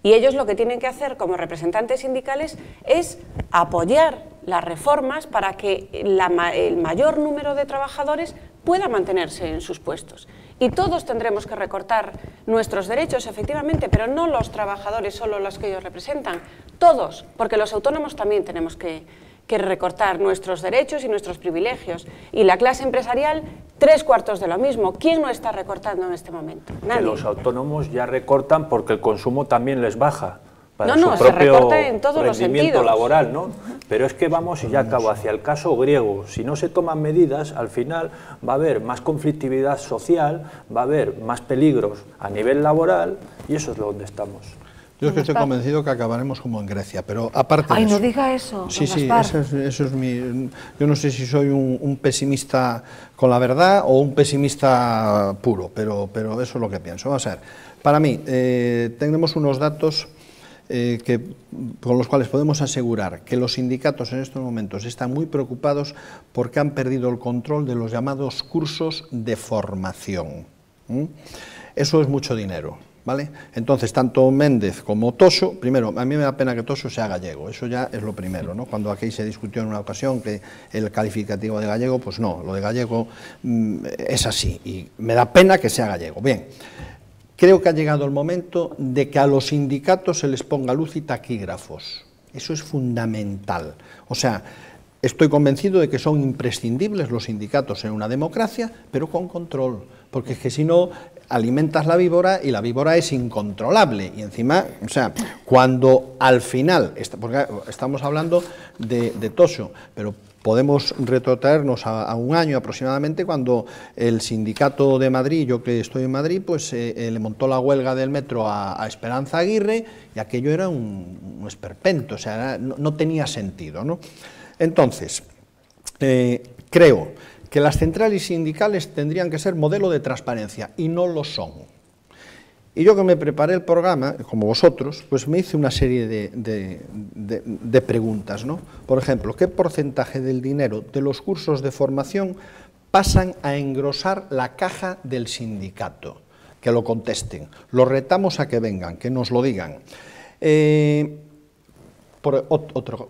Y ellos lo que tienen que hacer como representantes sindicales es apoyar las reformas para que el mayor número de trabajadores pueda mantenerse en sus puestos. Y todos tendremos que recortar nuestros derechos, efectivamente, pero no los trabajadores solo los que ellos representan, todos, porque los autónomos también tenemos que recortar nuestros derechos y nuestros privilegios. Y la clase empresarial, 3/4 de lo mismo. ¿Quién no está recortando en este momento? Nadie. Que los autónomos ya recortan porque el consumo también les baja para no, su propio en todos rendimiento los laboral, ¿no? Pero es que vamos, y ya acabo, hacia el caso griego. Si no se toman medidas, al final va a haber más conflictividad social, va a haber más peligros a nivel laboral, y eso es donde estamos. Yo es que estoy convencido que acabaremos como en Grecia, pero aparte Ay, de no eso, diga eso. Sí, eso es mi... Yo no sé si soy un pesimista con la verdad o un pesimista puro, pero eso es lo que pienso. Vamos a ver, para mí, tenemos unos datos con los cuales podemos asegurar que los sindicatos en estos momentos están muy preocupados porque han perdido el control de los llamados cursos de formación. Eso es mucho dinero. ¿Vale? Entonces, tanto Méndez como Toso, primero, a mí me da pena que Toso sea gallego, eso ya es lo primero, ¿no? Cuando aquí se discutió en una ocasión que el calificativo de gallego, pues no, lo de gallego es así, y me da pena que sea gallego. Bien, creo que ha llegado el momento de que a los sindicatos se les ponga luz y taquígrafos, eso es fundamental, o sea, estoy convencido de que son imprescindibles los sindicatos en una democracia, pero con control, porque es que si no alimentas la víbora y la víbora es incontrolable y encima, o sea, cuando al final, porque estamos hablando de Toso, pero podemos retrotraernos a un año aproximadamente cuando el sindicato de Madrid, yo que estoy en Madrid, pues le montó la huelga del metro a Esperanza Aguirre y aquello era un esperpento, o sea, no tenía sentido, ¿no? Entonces, creo que las centrales sindicales tendrían que ser modelo de transparencia, y no lo son. Y yo que me preparé el programa, como vosotros, pues me hice una serie de preguntas, ¿no? Por ejemplo, ¿qué porcentaje del dinero de los cursos de formación pasan a engrosar la caja del sindicato? Que lo contesten. Los retamos a que vengan, que nos lo digan.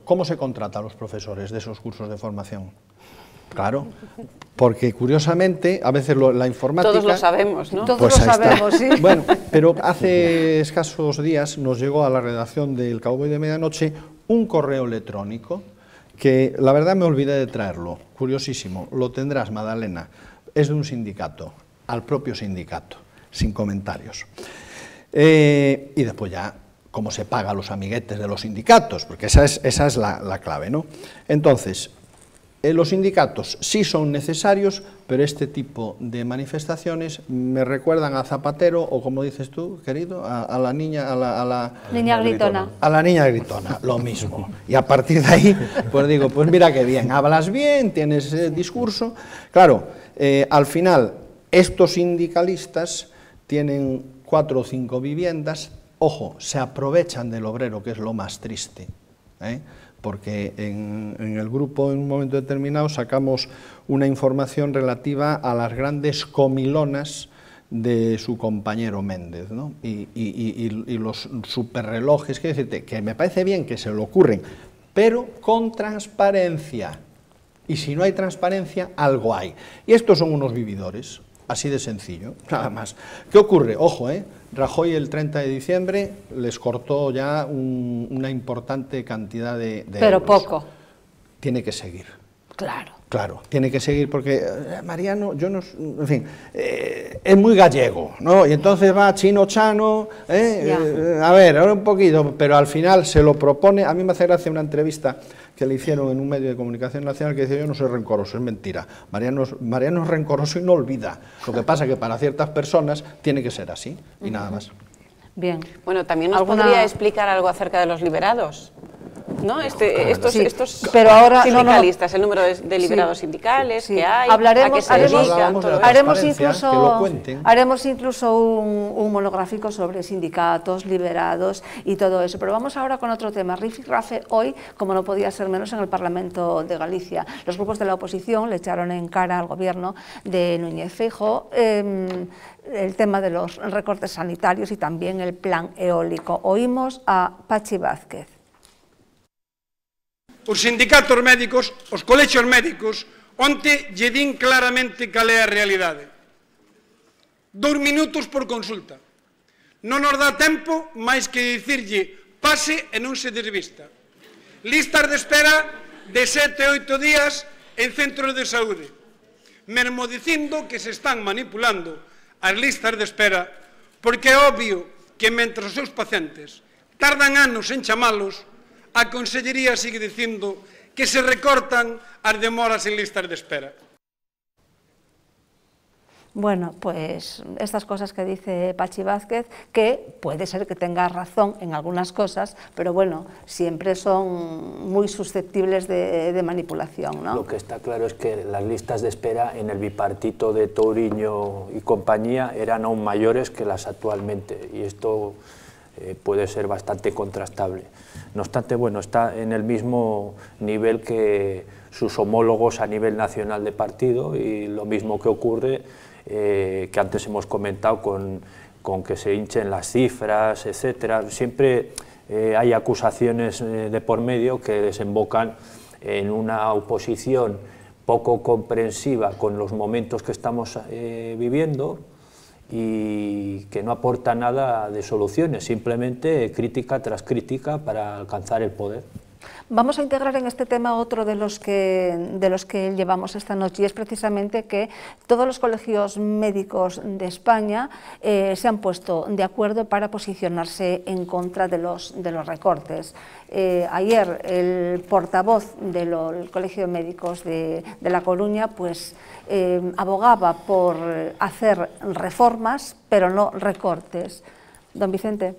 ¿Cómo se contrata a los profesores de esos cursos de formación? Claro, porque curiosamente, a veces la informática... Todos lo sabemos, ¿no? Todos lo sabemos, sí. Bueno, pero hace escasos días nos llegó a la redacción del Cowboy de Medianoche un correo electrónico que la verdad me olvidé de traerlo, curiosísimo, lo tendrás, Madalena, es de un sindicato, al propio sindicato, sin comentarios. Y después ya, cómo se paga a los amiguetes de los sindicatos, porque esa es la clave, ¿no? Entonces, los sindicatos sí son necesarios, pero este tipo de manifestaciones me recuerdan a Zapatero, o como dices tú, querido, a la niña, niña gritona. A la niña gritona, lo mismo. Y a partir de ahí, pues digo, pues mira qué bien, hablas bien, tienes discurso. Claro, al final, estos sindicalistas tienen 4 o 5 viviendas, ojo, se aprovechan del obrero, que es lo más triste, porque en el grupo en un momento determinado sacamos una información relativa a las grandes comilonas de su compañero Méndez, ¿no? y los superrelojes, quiero decirte, que me parece bien que se le ocurren, pero con transparencia, y si no hay transparencia, algo hay. Y estos son unos vividores, así de sencillo, nada más. ¿Qué ocurre? Ojo, Rajoy el 30 de diciembre les cortó ya una importante cantidad de Pero euros. poco. Tiene que seguir. Claro. Claro, tiene que seguir porque Mariano, yo no, en fin, es muy gallego, ¿no? Y entonces va Chino Chano, a ver, ahora un poquito, pero al final se lo propone. A mí me hace gracia una entrevista que le hicieron en un medio de comunicación nacional que decía: yo no soy rencoroso, es mentira. Mariano es rencoroso y no olvida. Lo que pasa es que para ciertas personas tiene que ser así y nada más. Bien. Bueno, también nos podría explicar algo acerca de los liberados, ¿no? Estos pero ahora, sindicalistas, el número de liberados sindicales que hay, hablaremos, a qué se dedican, haremos incluso un monográfico sobre sindicatos, liberados y todo eso. Pero vamos ahora con otro tema. Rifirrafe hoy, como no podía ser menos, en el Parlamento de Galicia. Los grupos de la oposición le echaron en cara al gobierno de Núñez Feijóo el tema de los recortes sanitarios y también el plan eólico. Oímos a Pachi Vázquez. Os sindicatos médicos, os colexios médicos, onte lle din claramente cal é a realidade. 2 minutos por consulta. Non nos dá tempo máis que dicirlle pase e non se desvista. Listas de espera de 7 e 8 días en centros de saúde. Mesmo dicindo que se están manipulando as listas de espera porque é obvio que mentre os seus pacientes tardan anos en chamalos, a Consellería sigue dicindo que se recortan as demoras en listas de espera. Bueno, pues estas cosas que dice Pachi Vázquez, que puede ser que tenga razón en algunas cosas, pero bueno, siempre son muy susceptibles de manipulación, ¿no? Lo que está claro es que las listas de espera en el bipartito de Touriño y compañía eran aún mayores que las actualmente, y esto puede ser bastante contrastable. No obstante, bueno, está en el mismo nivel que sus homólogos a nivel nacional de partido, y lo mismo que ocurre, que antes hemos comentado con que se hinchen las cifras, etcétera. Siempre hay acusaciones de por medio que desembocan en una oposición poco comprensiva con los momentos que estamos viviendo, y que no aporta nada de soluciones, simplemente crítica tras crítica para alcanzar el poder. Vamos a integrar en este tema otro de los que llevamos esta noche, y es precisamente que todos los colegios médicos de España se han puesto de acuerdo para posicionarse en contra de los recortes. Ayer el portavoz del Colegio de Médicos de La Coruña pues abogaba por hacer reformas, pero no recortes. Don Vicente.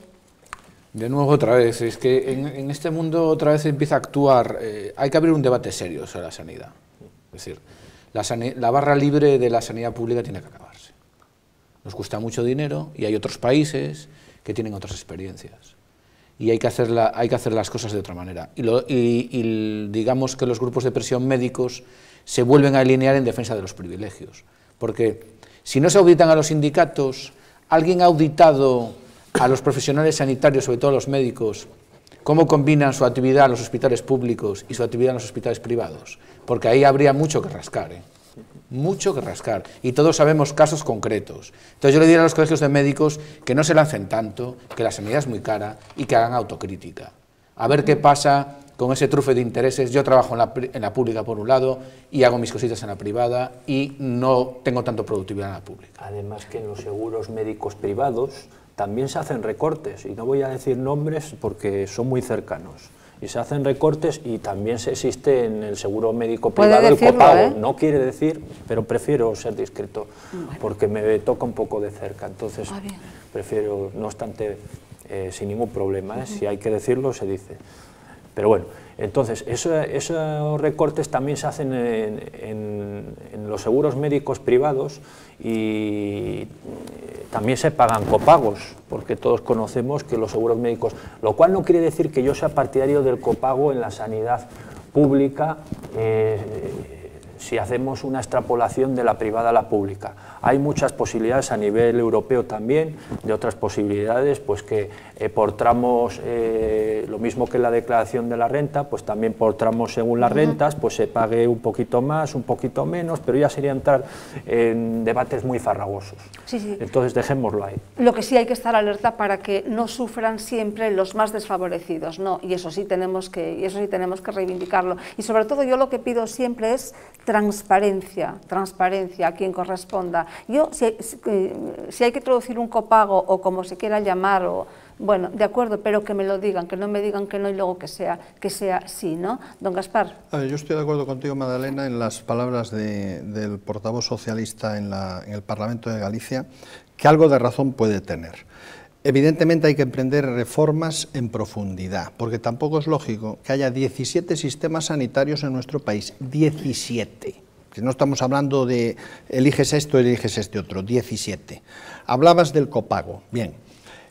De nuevo otra vez, es que en este mundo otra vez empieza a actuar, hay que abrir un debate serio sobre la sanidad. Es decir, la barra libre de la sanidad pública tiene que acabarse. Nos cuesta mucho dinero y hay otros países que tienen otras experiencias. Y hay que hacer las cosas de otra manera. Y digamos que los grupos de presión médicos se vuelven a alinear en defensa de los privilegios. Porque si no se auditan a los sindicatos, alguien ha auditado a los profesionales sanitarios, sobre todo a los médicos, cómo combinan su actividad en los hospitales públicos y su actividad en los hospitales privados, porque ahí habría mucho que rascar, mucho que rascar, y todos sabemos casos concretos. Entonces yo le diría a los colegios de médicos que no se lancen tanto, que la sanidad es muy cara y que hagan autocrítica. A ver qué pasa con ese trufe de intereses. Yo trabajo en la pública por un lado y hago mis cositas en la privada y no tengo tanto productividad en la pública. Además que en los seguros médicos privados también se hacen recortes, y no voy a decir nombres porque son muy cercanos. y se hacen recortes y también se existe en el seguro médico privado el copago. No quiere decir, pero prefiero ser discreto porque me toca un poco de cerca, entonces prefiero, no obstante, sin ningún problema, si hay que decirlo, se dice. Pero bueno, entonces esos recortes también se hacen en los seguros médicos privados y también se pagan copagos, porque todos conocemos que los seguros médicos, lo cual no quiere decir que yo sea partidario del copago en la sanidad pública, si hacemos una extrapolación de la privada a la pública. Hay muchas posibilidades a nivel europeo también, de otras posibilidades, pues que por tramos, lo mismo que en la declaración de la renta, pues también por tramos según las rentas, pues se pague un poquito más, un poquito menos, pero ya sería entrar en debates muy farragosos. Entonces dejémoslo ahí. Lo que sí hay que estar alerta para que no sufran siempre los más desfavorecidos, ¿no? Y eso sí tenemos que reivindicarlo. Y sobre todo yo lo que pido siempre es transparencia a quien corresponda. Yo, si hay que introducir un copago o como se quiera llamar, bueno, de acuerdo, pero que me lo digan, que no me digan que no y luego que sea sí, ¿no? Don Gaspar. A ver, yo estoy de acuerdo contigo, Madalena, en las palabras del portavoz socialista en el Parlamento de Galicia, que algo de razón puede tener. Evidentemente hay que emprender reformas en profundidad, porque tampoco es lógico que haya 17 sistemas sanitarios en nuestro país, 17. Que no estamos hablando de eliges esto, eliges este otro, 17. Hablabas del copago, bien.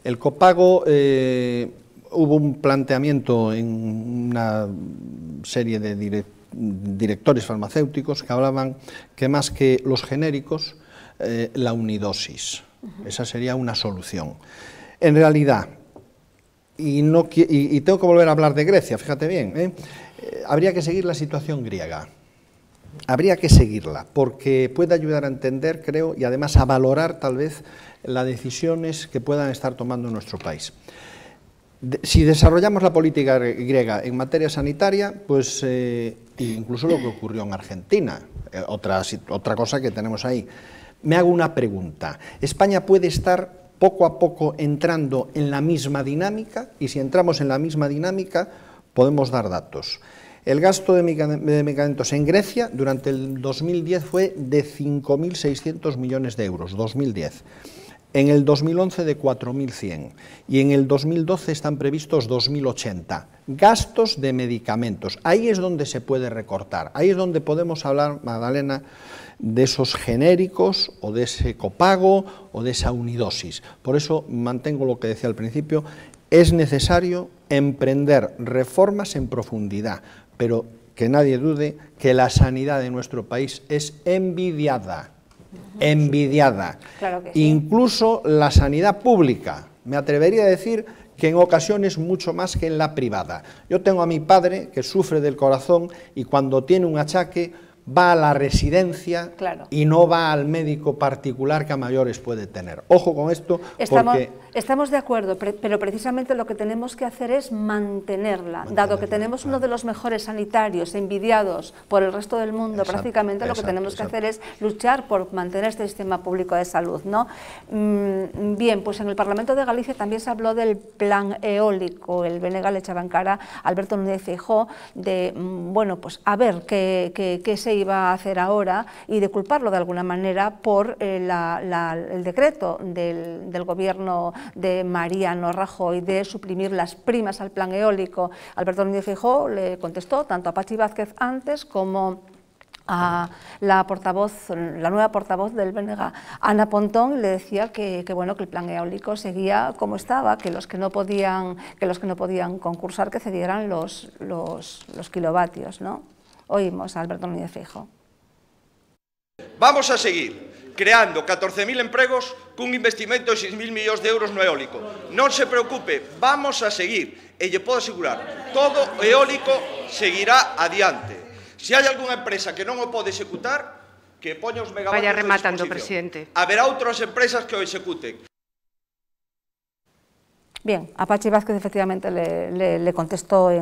El copago, hubo un planteamiento en una serie de directores farmacéuticos que hablaban que más que los genéricos, la unidosis. Esa sería una solución. En realidad, y tengo que volver a hablar de Grecia, fíjate bien, habría que seguir la situación griega. Habría que seguirla, porque puede ayudar a entender, creo, y además a valorar tal vez las decisiones que puedan estar tomando en nuestro país. Si desarrollamos la política griega en materia sanitaria, pues incluso lo que ocurrió en Argentina, otra cosa que tenemos ahí. Me hago una pregunta. ¿España puede estar poco a poco entrando en la misma dinámica? Y si entramos en la misma dinámica, podemos dar datos. El gasto de medicamentos en Grecia durante el 2010 fue de 5.600 millones de euros, 2010. En el 2011 de 4.100 y en el 2012 están previstos 2.080. Gastos de medicamentos, ahí es donde se puede recortar, ahí es donde podemos hablar, Magdalena, de esos genéricos o de ese copago o de esa unidosis. Por eso mantengo lo que decía al principio, es necesario emprender reformas en profundidad, pero que nadie dude que la sanidad de nuestro país es envidiada. Envidiada. Claro que sí. Incluso la sanidad pública, me atrevería a decir que en ocasiones mucho más que en la privada. Yo tengo a mi padre que sufre del corazón y cuando tiene un achaque va a la residencia y no va al médico particular que a mayores puede tener. Ojo con esto, porque... Estamos de acuerdo, pero precisamente lo que tenemos que hacer es mantenerla, dado que tenemos uno de los mejores sanitarios envidiados por el resto del mundo, prácticamente lo que tenemos que hacer es luchar por mantener este sistema público de salud, ¿no? Bien, pues en el Parlamento de Galicia también se habló del plan eólico, el BNG le echaba en cara a Alberto Núñez Feijóo de, bueno, pues a ver qué se iba a hacer ahora y de culparlo de alguna manera por el decreto del gobierno de Mariano Rajoy de suprimir las primas al plan eólico. Alberto Núñez Feijóo le contestó tanto a Pachi Vázquez antes como a la nueva portavoz del BNG, Ana Pontón, le decía que bueno, que el plan eólico seguía como estaba, que los que no podían concursar que cedieran los kilovatios, ¿no? Oímos a Alberto Núñez Feijóo. Vamos a seguir creando 14.000 empregos cun investimento de 6.000 millóns de euros no eólico. Non se preocupe, vamos a seguir. E lle podo asegurar, todo eólico seguirá adiante. Se hai algunha empresa que non o pode executar, que poña os megavatios Vaya rematando, de disposición. presidente. Haberá outras empresas que o executen. Bien, a Pachi Vázquez efectivamente le contestó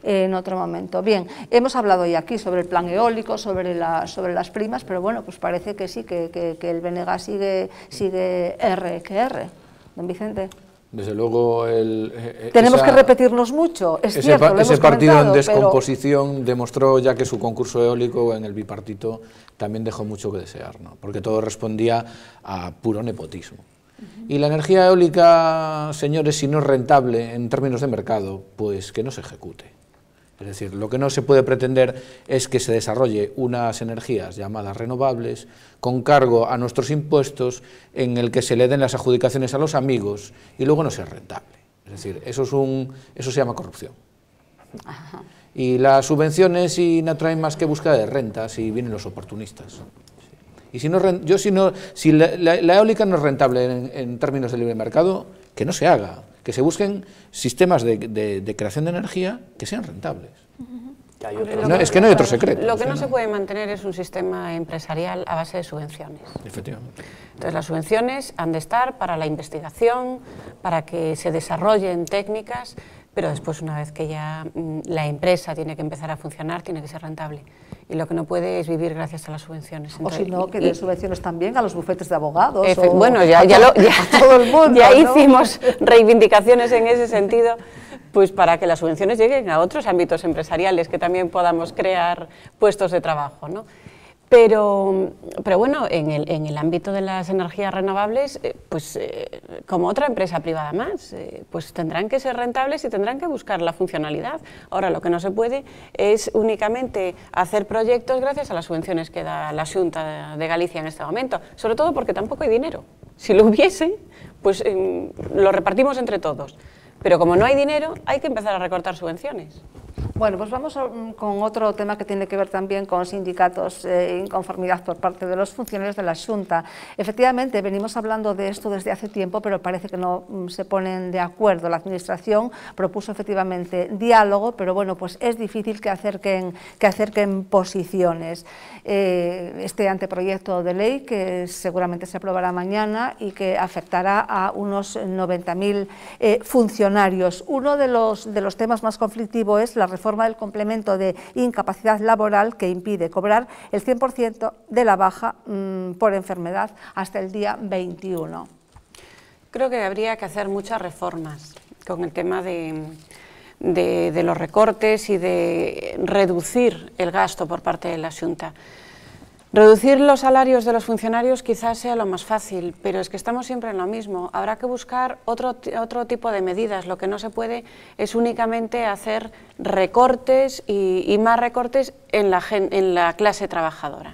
en otro momento. Bien, hemos hablado ya aquí sobre el plan eólico, sobre las primas, pero bueno, pues parece que sí, que el BNG sigue R que R. Don Vicente. Desde luego, tenemos que repetirnos mucho, es cierto, lo ese hemos partido comentado, en descomposición demostró ya que su concurso eólico en el bipartito también dejó mucho que desear, ¿no? Porque todo respondía a puro nepotismo. Y la energía eólica, señores, si no es rentable en términos de mercado, pues que no se ejecute. Es decir, lo que no se puede pretender es que se desarrolle unas energías llamadas renovables con cargo a nuestros impuestos, en el que se le den las adjudicaciones a los amigos y luego no sea rentable. Es decir, eso se llama corrupción. Ajá. Y las subvenciones no traen más que búsqueda de rentas y vienen los oportunistas. Y si la eólica no es rentable en términos de libre mercado, que no se haga. Que se busquen sistemas de creación de energía que sean rentables. Es que no hay otro secreto. Lo que no se puede mantener es un sistema empresarial a base de subvenciones. Efectivamente. Entonces, las subvenciones han de estar para la investigación, para que se desarrollen técnicas, pero después, una vez que ya la empresa tiene que empezar a funcionar, tiene que ser rentable. Y lo que no puede es vivir gracias a las subvenciones. Entonces, o si no, que den subvenciones también a los bufetes de abogados. Bueno, ya todo el mundo, ya hicimos reivindicaciones en ese sentido, pues para que las subvenciones lleguen a otros ámbitos empresariales, que también podamos crear puestos de trabajo, ¿no? Pero bueno, en el ámbito de las energías renovables, como otra empresa privada más, pues tendrán que ser rentables y tendrán que buscar la funcionalidad. Ahora, lo que no se puede es únicamente hacer proyectos gracias a las subvenciones que da la Xunta de Galicia en este momento, sobre todo porque tampoco hay dinero. Si lo hubiese, pues lo repartimos entre todos. Pero como no hay dinero, hay que empezar a recortar subvenciones. Bueno, pues vamos con otro tema que tiene que ver también con sindicatos e inconformidad por parte de los funcionarios de la Xunta. Efectivamente, venimos hablando de esto desde hace tiempo, pero parece que no se ponen de acuerdo. La Administración propuso efectivamente diálogo, pero bueno, pues es difícil que acerquen posiciones. Este anteproyecto de ley, que seguramente se aprobará mañana y que afectará a unos 90.000 funcionarios. Uno de los temas más conflictivos es la reforma del complemento de incapacidad laboral, que impide cobrar el 100% de la baja por enfermedad hasta el día 21. Creo que habría que hacer muchas reformas con el tema de los recortes y de reducir el gasto por parte de la Xunta. Reducir los salarios de los funcionarios quizás sea lo más fácil, pero es que estamos siempre en lo mismo. Habrá que buscar otro tipo de medidas. Lo que no se puede es únicamente hacer recortes y más recortes en la clase trabajadora.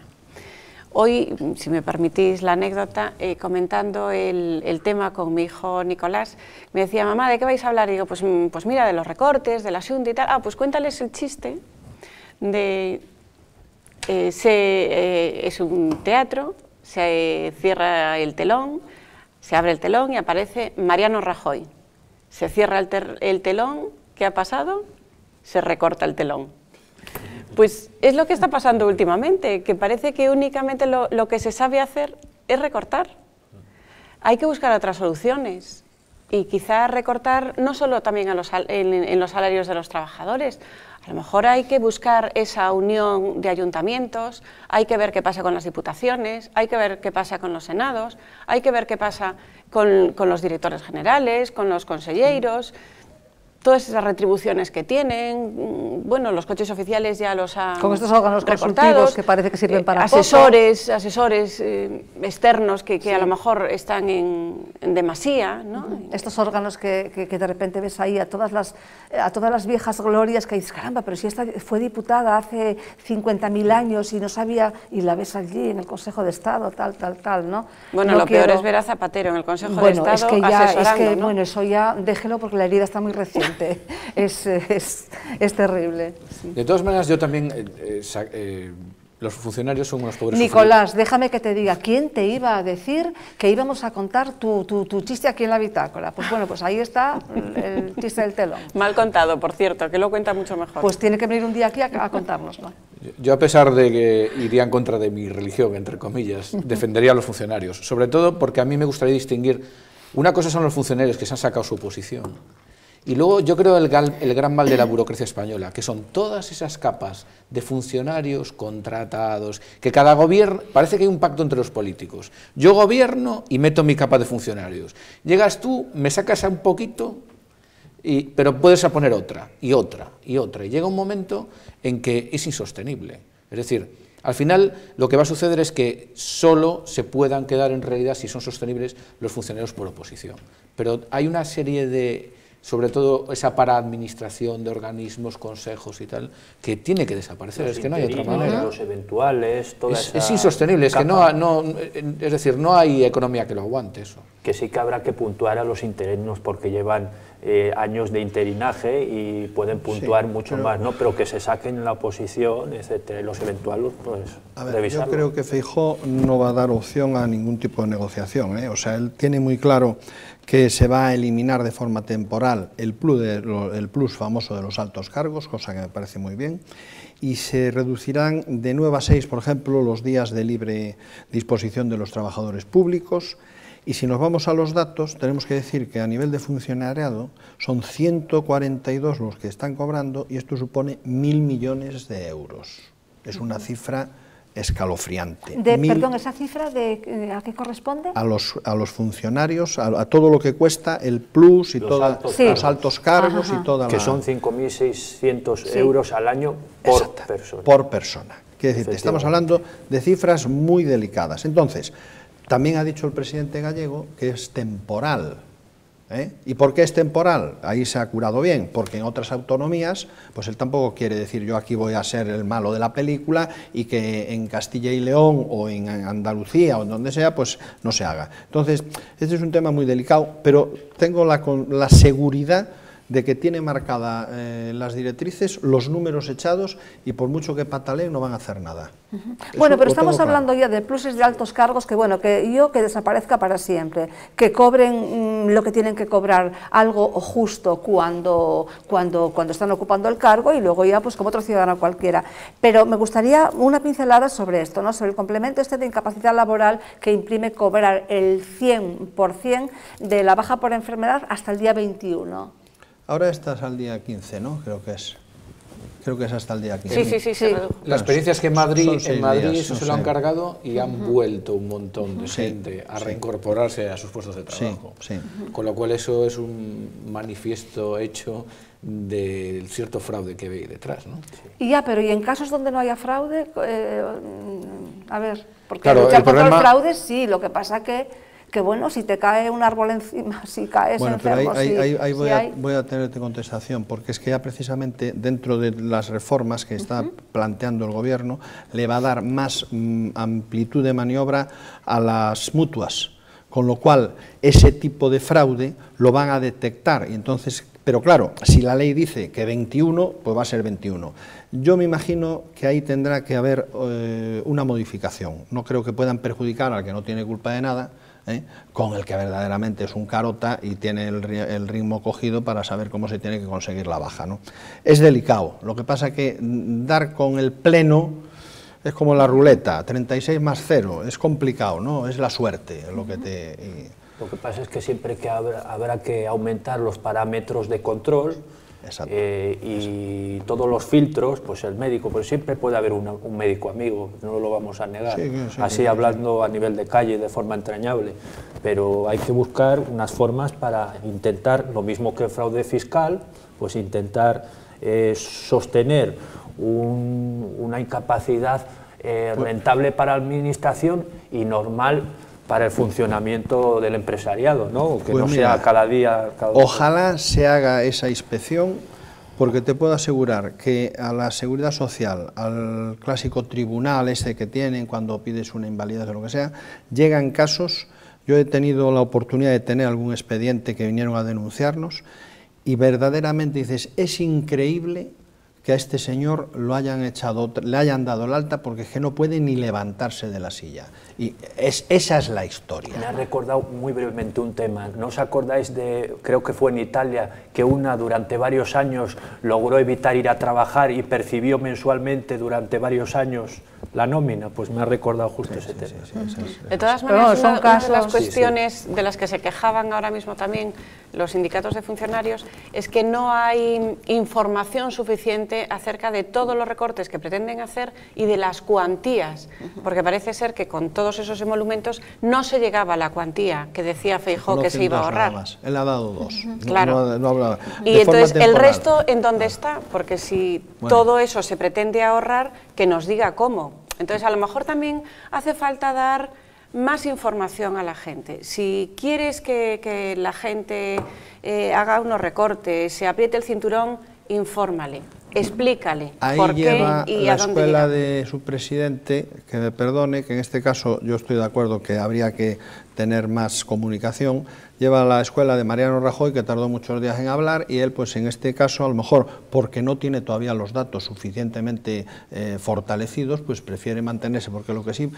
Hoy, si me permitís la anécdota, comentando el tema con mi hijo Nicolás, me decía: mamá, ¿de qué vais a hablar? Y digo, pues mira, de los recortes, de la Xunta y tal. Ah, pues cuéntales el chiste de... es un teatro, se cierra el telón, se abre el telón y aparece Mariano Rajoy. Se cierra el telón, ¿qué ha pasado? Se recorta el telón. Pues es lo que está pasando últimamente, que parece que únicamente lo que se sabe hacer es recortar. Hay que buscar otras soluciones. Y quizá recortar no solo también en los salarios de los trabajadores. A lo mejor hay que buscar esa unión de ayuntamientos, hay que ver qué pasa con las diputaciones, hay que ver qué pasa con los senados, hay que ver qué pasa con los directores generales, con los conselleiros, todas esas retribuciones que tienen. Bueno, los coches oficiales ya los han con estos órganos consultivos que parece que sirven para asesores externos que a lo mejor están en demasía, ¿no? Estos órganos que de repente ves ahí a todas las viejas glorias que dices, caramba, pero si esta fue diputada hace 50.000 años y no sabía, y la ves allí en el Consejo de Estado, tal, ¿no? Bueno, lo peor es ver a Zapatero en el Consejo de Estado asesorando, ¿no? Bueno, eso ya déjelo porque la herida está muy reciente. Es terrible. Sí. De todas maneras, yo también, los funcionarios son unos pobres. Nicolás, déjame que te diga, ¿quién te iba a decir que íbamos a contar tu chiste aquí en la bitácora? Pues bueno, pues ahí está el chiste del telón. Mal contado, por cierto, que lo cuenta mucho mejor. Pues tiene que venir un día aquí a contárnoslo. Yo, a pesar de que iría en contra de mi religión, entre comillas, defendería a los funcionarios, sobre todo porque a mí me gustaría distinguir, una cosa son los funcionarios que se han sacado su posición, Y luego yo creo el gran mal de la burocracia española, que son todas esas capas de funcionarios contratados, que cada gobierno, parece que hay un pacto entre los políticos. Yo gobierno y meto mi capa de funcionarios. Llegas tú, me sacas a un poquito, pero puedes a poner otra, y otra, y otra. Y llega un momento en que es insostenible. Es decir, al final lo que va a suceder es que solo se puedan quedar en realidad, si son sostenibles, los funcionarios por oposición. Pero hay una serie de, sobre todo esa paraadministración de organismos, consejos y tal, que tiene que desaparecer, es que no hay otra manera. Los eventuales, toda esa es insostenible, es que no, es decir, no hay economía que lo aguante eso. Que sí que habrá que puntuar a los interinos porque llevan años de interinaje y pueden puntuar mucho más, ¿no? Pero que se saquen la oposición, etcétera, y los eventuales, pues, revisarlo. Yo creo que Feijóo no va a dar opción a ningún tipo de negociación, ¿eh? O sea, él tiene muy claro que se va a eliminar de forma temporal el plus famoso de los altos cargos, cosa que me parece muy bien, y se reducirán de 9 a 6, por ejemplo, los días de libre disposición de los trabajadores públicos. Y si nos vamos a los datos, tenemos que decir que a nivel de funcionariado son 142 los que están cobrando y esto supone 1.000 millones de euros. Es una cifra escalofriante. Perdón, ¿esa cifra a qué corresponde? A los funcionarios, a todo lo que cuesta el plus y los altos cargos y toda que son 5.600 euros al año por persona. Por persona. Quiere decir, estamos hablando de cifras muy delicadas. Entonces, también ha dicho el presidente gallego que es temporal. ¿Y por qué es temporal? Ahí se ha curado bien, porque en otras autonomías, pues él tampoco quiere decir yo aquí voy a ser el malo de la película y que en Castilla y León o en Andalucía o en donde sea, pues no se haga. Entonces, este es un tema muy delicado, pero tengo la seguridad de que tiene marcada las directrices, los números echados y por mucho que pataleen no van a hacer nada. Bueno, pero estamos hablando ya de pluses de altos cargos que desaparezca para siempre, que cobren lo que tienen que cobrar, algo justo cuando están ocupando el cargo y luego ya pues como otro ciudadano cualquiera. Pero me gustaría una pincelada sobre esto, ¿no? Sobre el complemento de incapacidad laboral que imprime cobrar el 100% de la baja por enfermedad hasta el día 21. Ahora estás al día 15, ¿no? Creo que es hasta el día 15. Sí. La experiencia es que en Madrid eso se lo han cargado y han vuelto un montón de gente a reincorporarse a sus puestos de trabajo. Con lo cual eso es un manifiesto hecho del cierto fraude que ve detrás, ¿no? Pero ¿y en casos donde no haya fraude? A ver, porque claro, luchar contra el fraude sí, lo que pasa que bueno, si te cae un árbol encima, si caes enfermo, ahí voy a tenerte contestación, porque es que ya precisamente dentro de las reformas que está planteando el gobierno, le va a dar más amplitud de maniobra a las mutuas, con lo cual ese tipo de fraude lo van a detectar, y entonces, pero claro, si la ley dice que 21, pues va a ser 21. Yo me imagino que ahí tendrá que haber una modificación, no creo que puedan perjudicar al que no tiene culpa de nada, con el que verdaderamente es un carota y tiene el ritmo cogido para saber cómo se tiene que conseguir la baja, ¿no? Es delicado, lo que pasa que dar con el pleno es como la ruleta, 36 más 0, es complicado, ¿no? Es la suerte lo que te... Lo que pasa es que siempre habrá que aumentar los parámetros de control. Y todos los filtros, pues el médico, pues siempre puede haber un médico amigo, no lo vamos a negar, hablando a nivel de calle de forma entrañable, pero hay que buscar unas formas para intentar, lo mismo que el fraude fiscal, pues intentar sostener una incapacidad rentable para la administración y normal para el funcionamiento del empresariado, ¿no? Que no sea cada día... Ojalá se haga esa inspección, porque te puedo asegurar que a la Seguridad Social, al clásico tribunal que tienen cuando pides una invalidez o lo que sea, llegan casos, yo he tenido la oportunidad de tener algún expediente que vinieron a denunciarnos, y verdaderamente dices, es increíble que a este señor le hayan dado el alta porque es que no puede ni levantarse de la silla. Y esa es la historia. Me ha recordado muy brevemente un tema. ¿No os acordáis de, creo que fue en Italia, que una durante varios años logró evitar ir a trabajar y percibió mensualmente durante varios años la nómina? Pues me ha recordado justo ese tema. De todas maneras, una de las cuestiones de las que se quejaban ahora mismo también los sindicatos de funcionarios es que no hay información suficiente acerca de todos los recortes que pretenden hacer y de las cuantías, porque parece ser que con todos esos emolumentos no se llegaba a la cuantía que decía Feijóo que se iba a ahorrar. Él ha dado 2. Claro. No hablaba. Y entonces, ¿el resto en dónde está? Porque si todo eso se pretende ahorrar, que nos diga cómo. Entonces, a lo mejor también hace falta dar más información a la gente. Si quieres que la gente haga unos recortes, se apriete el cinturón, infórmale, explícale por qué y a dónde la escuela llega. de su presidente, que me perdone, que en este caso yo estoy de acuerdo que habría que tener más comunicación, lleva la escuela de Mariano Rajoy, que tardó muchos días en hablar, y él, pues en este caso, a lo mejor, porque no tiene todavía los datos suficientemente fortalecidos, pues prefiere mantenerse, porque lo que sí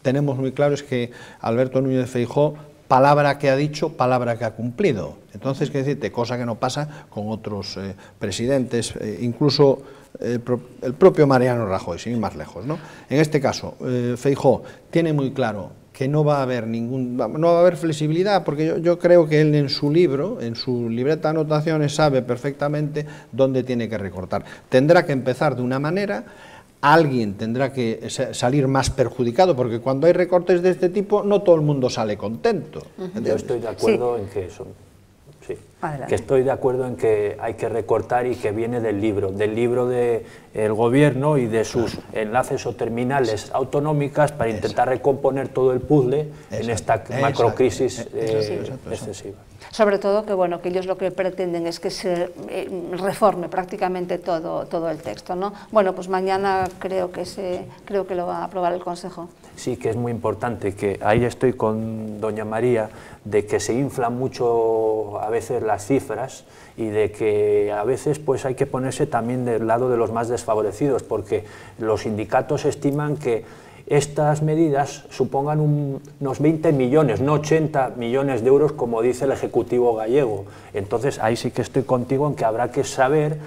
tenemos muy claro es que Alberto Núñez Feijóo, palabra que ha dicho, palabra que ha cumplido. Entonces, qué decirte, cosa que no pasa con otros presidentes, incluso el propio Mariano Rajoy, sin ir más lejos, ¿no? En este caso, Feijóo tiene muy claro que no va a haber flexibilidad, porque yo creo que él en su libro, en su libreta de anotaciones, sabe perfectamente dónde tiene que recortar. Tendrá que empezar de una manera, alguien tendrá que salir más perjudicado, porque cuando hay recortes de este tipo no todo el mundo sale contento. Yo estoy de acuerdo en que eso, que estoy de acuerdo en que hay que recortar y que viene del libro del gobierno y de sus enlaces o terminales autonómicas para intentar recomponer todo el puzzle en esta macrocrisis excesiva. Sobre todo que, bueno, que ellos lo que pretenden es que se reforme prácticamente todo el texto, ¿no? Bueno, pues mañana creo que lo va a aprobar el Consejo. Sí, que es muy importante, que ahí estoy con doña María, de que se inflan mucho a veces las cifras y de que a veces pues hay que ponerse también del lado de los más desfavorecidos, porque los sindicatos estiman que estas medidas supongan unos 20 millones, no 80 millones de euros, como dice el Ejecutivo gallego. Entonces, ahí sí que estoy contigo en que habrá que saber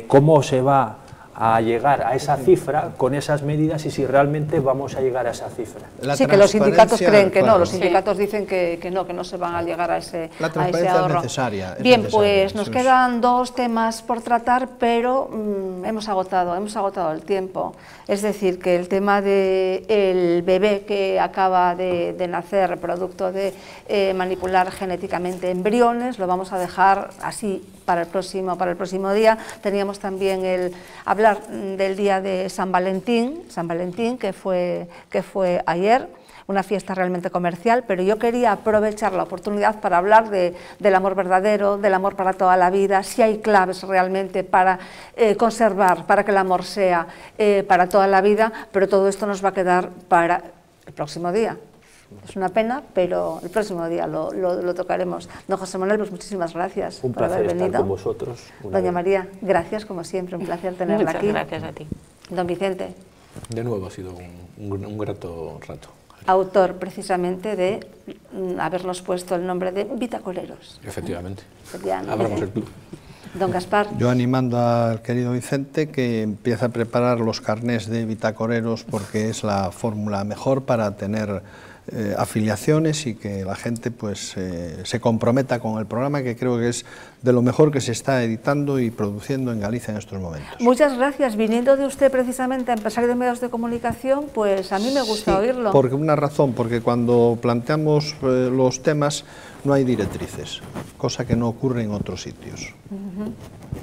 cómo se va a llegar a esa cifra con esas medidas y si realmente vamos a llegar a esa cifra. Sí, que los sindicatos creen que no, los sindicatos dicen que no se van a llegar a ese ahorro. La transparencia es necesaria. Bien, pues nos quedan 2 temas por tratar, pero hemos agotado el tiempo. Es decir, que el tema del bebé que acaba de nacer, producto de manipular genéticamente embriones, lo vamos a dejar así para el próximo día. Teníamos también el hablar del día de San Valentín, que fue ayer, una fiesta realmente comercial, pero yo quería aprovechar la oportunidad para hablar del amor verdadero, del amor para toda la vida, si hay claves realmente para conservar, para que el amor sea para toda la vida, pero todo esto nos va a quedar para el próximo día. Es una pena, pero el próximo día lo tocaremos. Don José Manuel, pues muchísimas gracias por haber venido. Un placer estar con vosotros. Doña María, gracias como siempre, un placer tenerla aquí. Muchas gracias a ti. Don Vicente. De nuevo ha sido un grato rato. Autor precisamente de habernos puesto el nombre de Bitacoreros. Efectivamente. Abramos el club. Don Gaspar. Yo animando al querido Vicente que empiece a preparar los carnés de bitacoreros, porque es la fórmula mejor para tener afiliaciones y que la gente pues se comprometa con el programa, que creo que es de lo mejor que se está editando y produciendo en Galicia en estos momentos. Muchas gracias. Viniendo de usted precisamente, empresario de medios de comunicación, pues a mí me gusta oírlo. Porque una razón, porque cuando planteamos los temas no hay directrices, cosa que no ocurre en otros sitios.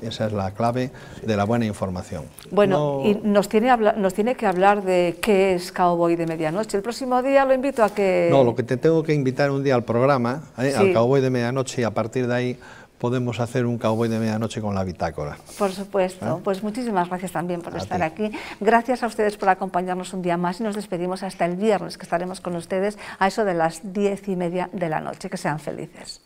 Esa es la clave de la buena información. Bueno, y nos tiene que hablar de qué es Cowboy de Medianoche. El próximo día lo invito a que... No, lo que te tengo que invitar un día al programa, al Cowboy de Medianoche, y a partir de ahí podemos hacer un Cowboy de Medianoche con la bitácora. Por supuesto. Pues muchísimas gracias también por estar aquí. Gracias a ustedes por acompañarnos un día más y nos despedimos hasta el viernes, que estaremos con ustedes a eso de las 10:30 de la noche. Que sean felices.